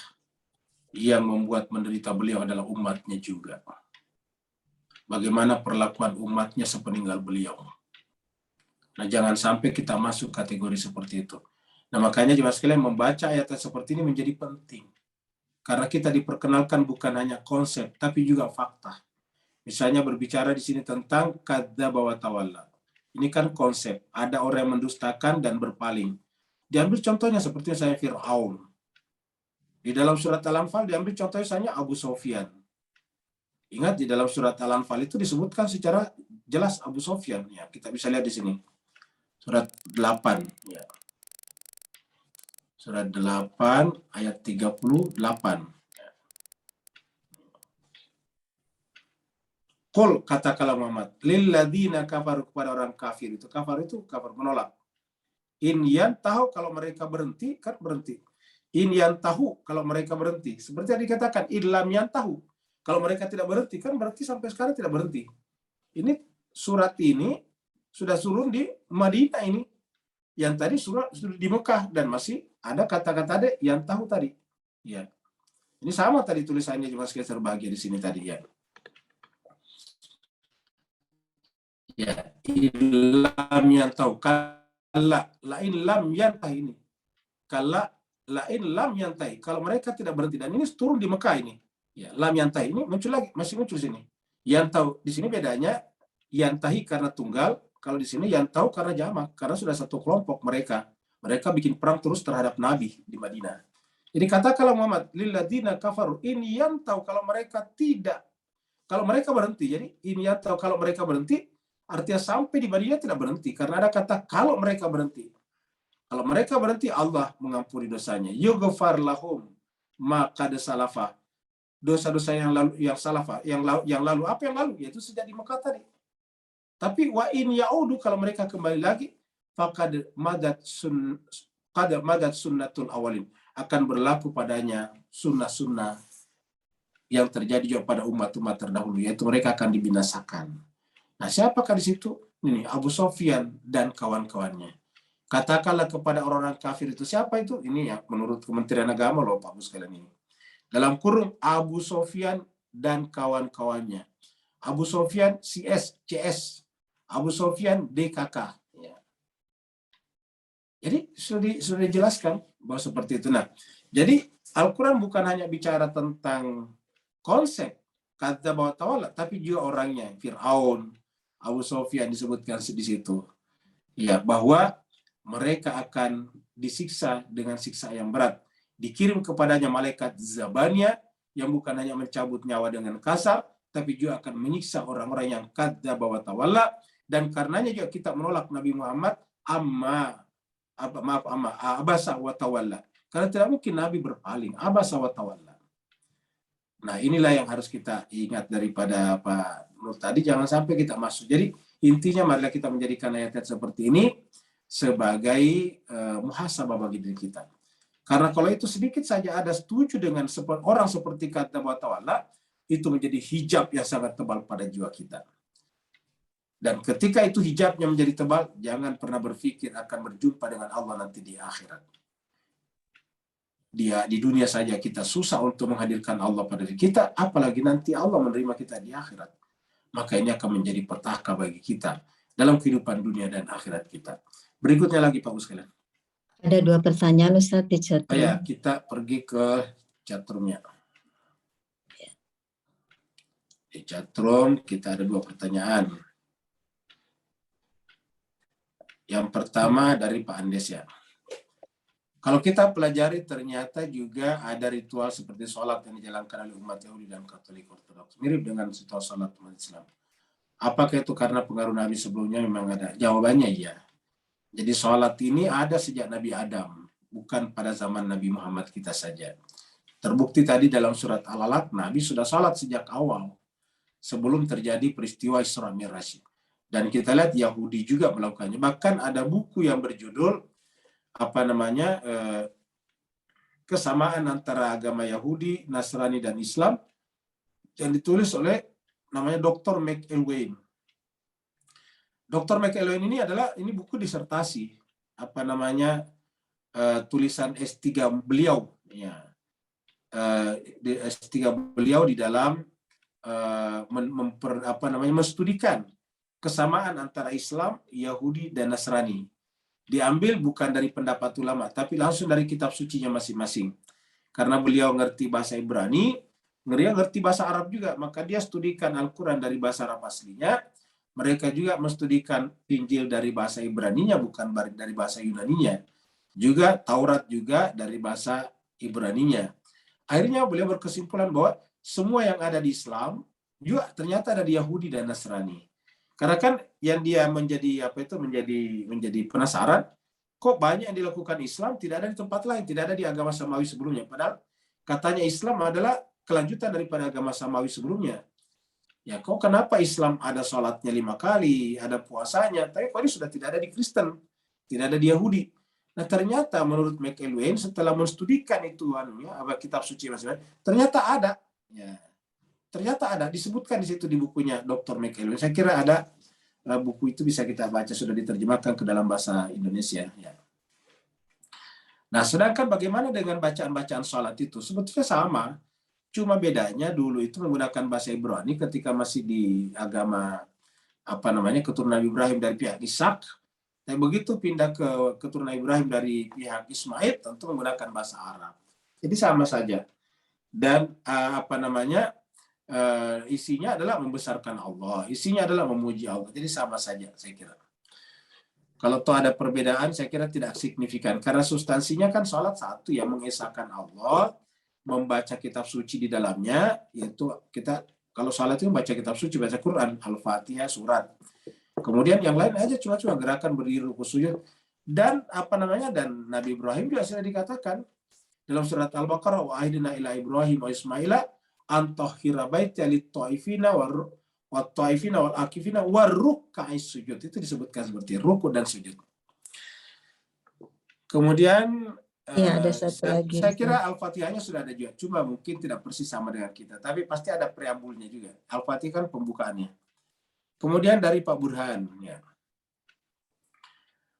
yang membuat menderita beliau adalah umatnya juga? Bagaimana perlakuan umatnya sepeninggal beliau? Nah, jangan sampai kita masuk kategori seperti itu. Nah, makanya jemaah sekalian, membaca ayat seperti ini menjadi penting. Karena kita diperkenalkan bukan hanya konsep, tapi juga fakta. Misalnya berbicara di sini tentang kadzdzaba wa tawalla. Ini kan konsep. Ada orang yang mendustakan dan berpaling. Diambil contohnya seperti misalnya Fir'aun. Di dalam surat Al-Anfal diambil contohnya misalnya Abu Sufyan. Ingat, di dalam surat Al-Anfal itu disebutkan secara jelas Abu Sufyan. Ya, kita bisa lihat di sini. Surat 8. Ya. Surat 8 ayat 38. Qul, katakanlah Muhammad, lilladzina kafaru, kepada orang kafir itu. Kafar itu kafir, menolak. In yantahu, kalau mereka berhenti, kan berhenti. In yantahu, kalau mereka berhenti. Seperti yang dikatakan, in lam yantahu. Kalau mereka tidak berhenti, kan berarti sampai sekarang tidak berhenti. Ini surat ini sudah turun di Madinah ini. Yang tadi surat sudah di Mekah, dan masih ada kata-kata yang tahu tadi. Ya. Ini sama tadi tulisannya, cuma sekalian terbahagia di sini tadi ya. Ya, lam yang tahu. Kala lain lam yantah ini. Kala lain lam yantai. Kalau mereka tidak berhenti, dan ini turun di Mekah ini. Ya, lam yantai ini muncul lagi, masih muncul sini. Yang tahu di sini bedanya, yantahi karena tunggal, kalau di sini yang tahu karena jamak, karena sudah satu kelompok mereka. Mereka bikin perang terus terhadap Nabi di Madinah. Jadi katakanlah Muhammad, lilladzina kafaru, ini yang tahu, kalau mereka tidak, kalau mereka berhenti. Jadi ini yang tahu, kalau mereka berhenti, artinya sampai di Madinah tidak berhenti, karena ada kata kalau mereka berhenti. Kalau mereka berhenti, Allah mengampuni dosanya. Yughfar lahum maka salafa. Dosa-dosa yang lalu, yang lalu apa yang lalu? Yaitu sejak di Mekah tadi. Tapi wa in ya'udu, kalau mereka kembali lagi, faqad madat sunnatul awalin, akan berlaku padanya sunnah-sunnah yang terjadi juga pada umat-umat terdahulu, yaitu mereka akan dibinasakan. Nah, siapakah di situ? Ini Abu Sufyan dan kawan-kawannya. Katakanlah kepada orang-orang kafir itu, siapa itu? Ini ya menurut Kementerian Agama loh Pak Bus sekalian ini. Dalam kurung Abu Sufyan dan kawan-kawannya. Abu Sufyan CS, Abu Sufyan DKK. Ya. Jadi sudah dijelaskan bahwa seperti itu. Nah, jadi Al-Quran bukan hanya bicara tentang konsep kadzdzaba wa tawalla, tapi juga orangnya. Fir'aun, Abu Sufyan disebutkan di situ. Ya, bahwa mereka akan disiksa dengan siksa yang berat. Dikirim kepadanya malaikat Zabania yang bukan hanya mencabut nyawa dengan kasar, tapi juga akan menyiksa orang-orang yang kadzdzaba wa tawalla. Dan karenanya juga kita menolak Nabi Muhammad abasa wa tawalla. Karena tidak mungkin Nabi berpaling, abasa wa tawalla. Nah, inilah yang harus kita ingat daripada Pak Nur tadi, jangan sampai kita masuk. Jadi intinya marilah kita menjadikan ayat-ayat seperti ini sebagai muhasabah bagi diri kita. Karena kalau itu sedikit saja ada setuju dengan orang seperti kadzdzaba wa tawalla, itu menjadi hijab yang sangat tebal pada jiwa kita. Dan ketika itu hijabnya menjadi tebal, jangan pernah berpikir akan berjumpa dengan Allah nanti di akhirat. Di dunia saja kita susah untuk menghadirkan Allah pada diri kita, apalagi nanti Allah menerima kita di akhirat. Maka ini akan menjadi petaka bagi kita dalam kehidupan dunia dan akhirat kita. Berikutnya lagi Pak Bus sekalian. Ada 2 pertanyaan Ustaz di chat. Ya, kita pergi ke chatroomnya. Di chatroom kita ada 2 pertanyaan. Yang pertama dari Pak Andes ya. Kalau kita pelajari ternyata juga ada ritual seperti sholat yang dijalankan oleh umat Yahudi dan Katolik Ortodoks. Mirip dengan ritual sholat umat Islam. Apakah itu karena pengaruh Nabi sebelumnya? Memang ada. Jawabannya iya. Jadi sholat ini ada sejak Nabi Adam. Bukan pada zaman Nabi Muhammad kita saja. Terbukti tadi dalam surat Al-Alaq, Nabi sudah sholat sejak awal. Sebelum terjadi peristiwa Isra Mi'raj. Dan kita lihat Yahudi juga melakukannya. Bahkan ada buku yang berjudul kesamaan antara agama Yahudi, Nasrani dan Islam yang ditulis oleh namanya Dr. McElwain. Dr. McElwain ini buku disertasi tulisan S3 beliau ya. S3 beliau di dalam menstudikan kesamaan antara Islam, Yahudi dan Nasrani. Diambil bukan dari pendapat ulama, tapi langsung dari kitab sucinya masing-masing. Karena beliau ngerti bahasa Ibrani, dia ngerti bahasa Arab juga, maka dia studikan Al-Quran dari bahasa Arab aslinya. Mereka juga menstudikan Injil dari bahasa Ibraninya, bukan dari bahasa Yunaninya. Juga Taurat juga dari bahasa Ibraninya. Akhirnya beliau berkesimpulan bahwa semua yang ada di Islam juga ternyata ada di Yahudi dan Nasrani. Karena kan yang dia menjadi penasaran, kok banyak yang dilakukan Islam tidak ada di tempat lain, tidak ada di agama samawi sebelumnya. Padahal katanya Islam adalah kelanjutan daripada agama samawi sebelumnya. Ya, kok kenapa Islam ada sholatnya 5 kali, ada puasanya, tapi kok ini sudah tidak ada di Kristen, tidak ada di Yahudi. Nah ternyata menurut McElwain setelah menstudikan itu kitab suci masing-masing, ternyata ada. Ya. Ternyata ada, disebutkan di situ di bukunya Dr. McElwain. Saya kira ada buku itu bisa kita baca, sudah diterjemahkan ke dalam bahasa Indonesia. Ya. Nah, sedangkan bagaimana dengan bacaan-bacaan sholat itu? Sebetulnya sama, cuma bedanya dulu itu menggunakan bahasa Ibrani ketika masih di agama keturunan Ibrahim dari pihak Ishak. Dan begitu pindah ke keturunan Ibrahim dari pihak Ismail, tentu menggunakan bahasa Arab. Jadi sama saja. Dan isinya adalah membesarkan Allah, isinya adalah memuji Allah. Jadi sama saja saya kira. Kalau toh ada perbedaan saya kira tidak signifikan karena substansinya kan sholat satu yang mengesahkan Allah, membaca kitab suci di dalamnya, yaitu kita kalau sholat itu baca kitab suci, baca Quran, Al-Fatihah, surat. Kemudian yang lain aja cuma gerakan berdiri, ruku, sujud. Dan dan Nabi Ibrahim juga sudah dikatakan dalam surat Al-Baqarah, wa ahdina ila Ibrahim wa Ismaila antahhira baiti lit-ta'ifina wat-ta'ifina wal-akifina warruk'is sujud. Itu disebutkan seperti ruku dan sujud. Kemudian ada satu lagi. Saya kira Al-Fatihahnya sudah ada juga, cuma mungkin tidak persis sama dengan kita, tapi pasti ada preambulnya juga. Al-Fatihah kan pembukaannya. Kemudian dari Pak Burhan, ya.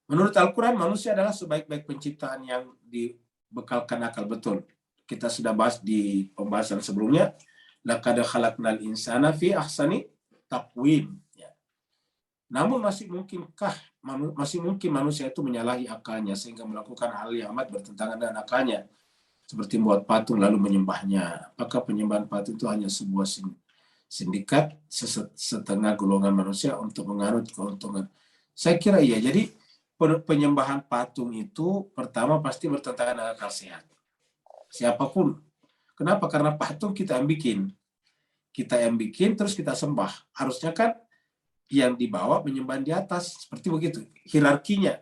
Menurut Al-Quran, manusia adalah sebaik-baik penciptaan yang dibekalkan akal, betul. Kita sudah bahas di pembahasan sebelumnya. Laqad khalaqnal insana fi ahsani taqwim. Ya. Namun masih mungkin manusia itu menyalahi akalnya sehingga melakukan hal yang amat bertentangan dengan akalnya. Seperti membuat patung lalu menyembahnya. Apakah penyembahan patung itu hanya sebuah sindikat setengah golongan manusia untuk menganut keuntungan? Saya kira iya. Jadi penyembahan patung itu pertama pasti bertentangan dengan akal sehat. Siapapun. Kenapa? Karena patung kita yang bikin. Kita yang bikin terus kita sembah. Harusnya kan yang dibawa menyembah di atas. Seperti begitu. Hierarkinya.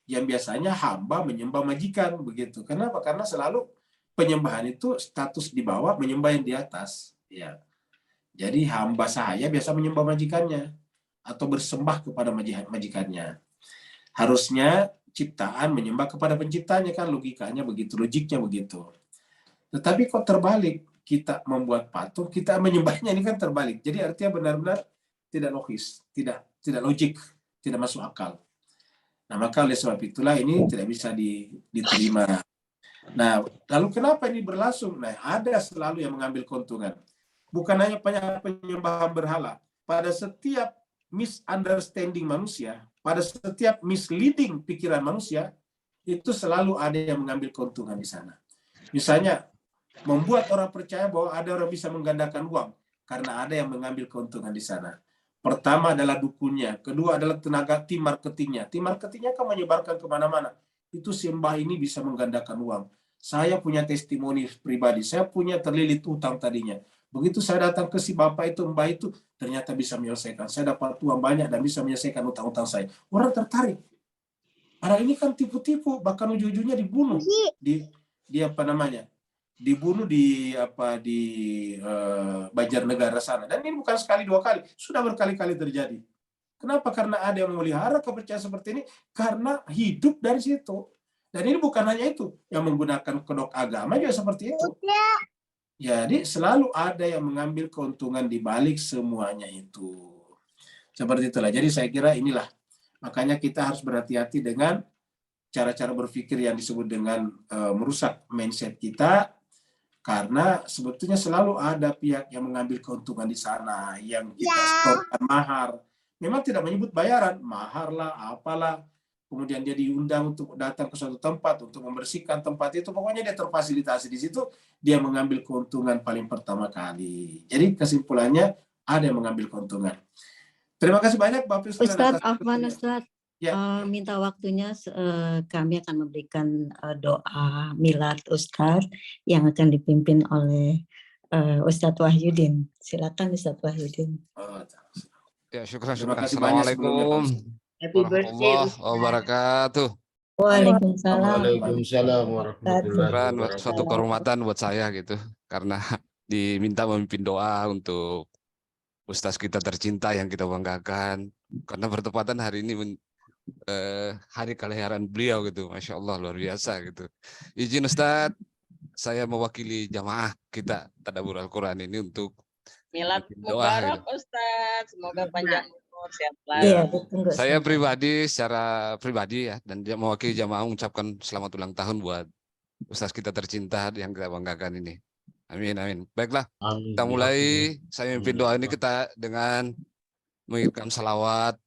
Yang biasanya hamba menyembah majikan. Begitu. Kenapa? Karena selalu penyembahan itu status di bawah, menyembah yang di atas. Ya. Jadi hamba sahaya biasa menyembah majikannya. Atau bersembah kepada majikannya. Harusnya ciptaan menyembah kepada penciptanya, kan logikanya begitu, logiknya begitu. Tetapi kok terbalik, kita membuat patung, kita menyembahnya, ini kan terbalik. Jadi artinya benar-benar tidak logis, tidak logik, tidak masuk akal. Nah, maka oleh sebab itulah ini tidak bisa diterima. Nah, lalu kenapa ini berlangsung? Nah, ada selalu yang mengambil keuntungan. Bukan hanya penyembahan berhala. Pada setiap misunderstanding manusia, pada setiap misleading pikiran manusia, itu selalu ada yang mengambil keuntungan di sana. Misalnya, membuat orang percaya bahwa ada orang bisa menggandakan uang karena ada yang mengambil keuntungan di sana. Pertama adalah dukunnya, kedua adalah tenaga tim marketingnya. Tim marketingnya kan menyebarkan kemana-mana. Itu si Mbah ini bisa menggandakan uang. Saya punya testimoni pribadi, saya punya terlilit utang tadinya. Begitu saya datang ke si bapak itu, Mbah itu, ternyata bisa menyelesaikan. Saya dapat uang banyak dan bisa menyelesaikan utang-utang saya. Orang tertarik. Padahal ini kan tipu-tipu, bahkan ujung-ujungnya dibunuh. Di apa namanya? Dibunuh di Banjarnegara sana. Dan ini bukan sekali dua kali, sudah berkali-kali terjadi. Kenapa? Karena ada yang memelihara kepercayaan seperti ini karena hidup dari situ. Dan ini bukan hanya itu, yang menggunakan kedok agama juga seperti itu. Jadi selalu ada yang mengambil keuntungan di balik semuanya itu. Seperti itulah. Jadi saya kira inilah, makanya kita harus berhati-hati dengan cara-cara berpikir yang disebut dengan merusak mindset kita. Karena sebetulnya selalu ada pihak yang mengambil keuntungan di sana, yang kita setorkan mahar. Memang tidak menyebut bayaran, mahar lah, apalah. Kemudian dia diundang untuk datang ke suatu tempat, untuk membersihkan tempat itu. Pokoknya dia terfasilitasi di situ, dia mengambil keuntungan paling pertama kali. Jadi kesimpulannya, ada yang mengambil keuntungan. Terima kasih banyak Bapak Ustadz Afwan, Ustadz. Ya. Minta waktunya, kami akan memberikan doa milad Ustadz yang akan dipimpin oleh Ustadz Wahyudin. Silakan Ustadz Wahyudin. Ya, syukur. Terima kasih banyak Assalamualaikum Happy birthday warahmatullahi wabarakatuh. Waalaikumsalam. Waalaikumsalam warahmatullahi Dan wabarakatuh. suatu kehormatan buat saya gitu, karena diminta memimpin doa untuk Ustaz kita tercinta yang kita banggakan, karena bertepatan hari ini hari kelahiran beliau gitu. Masya Allah, luar biasa gitu. Izin Ustadz, saya mewakili jamaah kita Tadabbur Al-Quran ini untuk Milad doa, Mubarak gitu. Ustadz, semoga panjang umur, sehat Iya, selalu. saya pribadi secara pribadi ya, dan dia mewakili jamaah mengucapkan selamat ulang tahun buat Ustaz kita tercinta yang kita banggakan ini. Amin, amin. Baiklah, Amin. kita mulai. Saya memimpin doa ini kita dengan mengirimkan salawat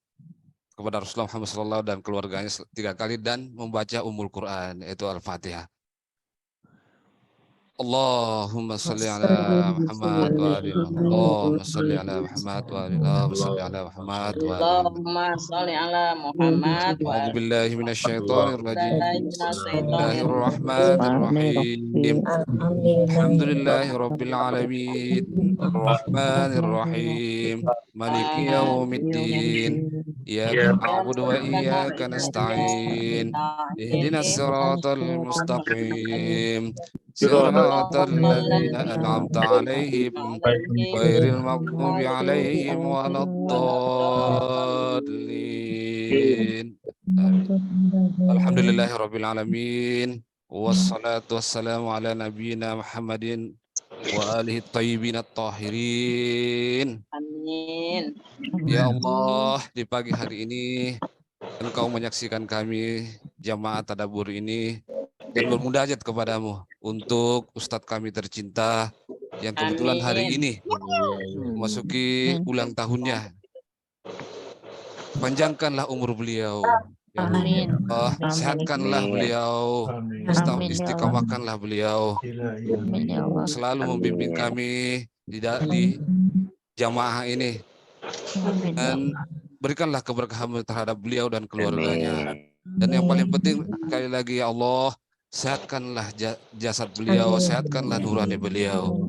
kepada Rasulullah Muhammad SAW dan keluarganya 3 kali dan membaca Ummul Quran, yaitu Al-Fatihah. Allahumma salli ala Muhammad wa ali Allahumma salli ala Muhammad wa ali Allahumma salli ala Muhammad wa ali Allahumma sholli ala Muhammad wa A'udzu billahi minasyaitonir rajim. Bismillahirrahmanirrahim. Bismillahirrahmanirrahim. Alhamdulillahirabbil alamin. Arrahmanir rahim. Maliki yaumiddin. Iyyaka na'budu wa iyyaka nasta'in. Ihdinas siratal mustaqim. Siratal ladzina an'amta 'alaihim ghairil maghdubi 'alaihim waladdallin. Alhamdulillahirabbil alamin. Wassalatu wassalamu ala nabiyyina Muhammadin wa alihi thayyibin at-tahirin. Amin. Ya Allah, di pagi hari ini Engkau menyaksikan kami jamaah tadabbur ini dan bermunajat kepadamu untuk Ustadz kami tercinta yang kebetulan hari ini memasuki ulang tahunnya. Panjangkanlah umur beliau. Ya Allah, sehatkanlah beliau, istiqomahkanlah beliau, selalu membimbing kami di jamaah ini, dan berikanlah keberkahan terhadap beliau dan keluarganya. Dan yang paling penting, sekali lagi ya Allah, sehatkanlah jasad beliau, sehatkanlah nurani beliau.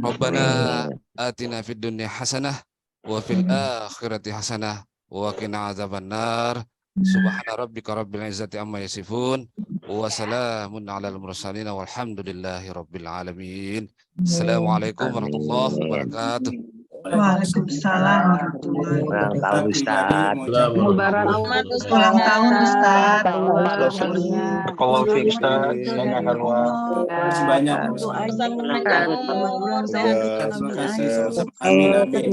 Rabbana atina fid dunya hasanah wa fil akhirati hasanah wa qina azabannar. Subhana rabbika rabbil izzati amma yasifun wa salamun alal mursalin walhamdulillahi rabbil alamin. Assalamualaikum warahmatullahi wabarakatuh. Waalaikumsalam warahmatullahi wabarakatuh. Ustaz. Mubarak ulang tahun Ustaz. Terima kasih banyak. Ustadz panjang umur, sehat. Terima kasih. Amin, amin.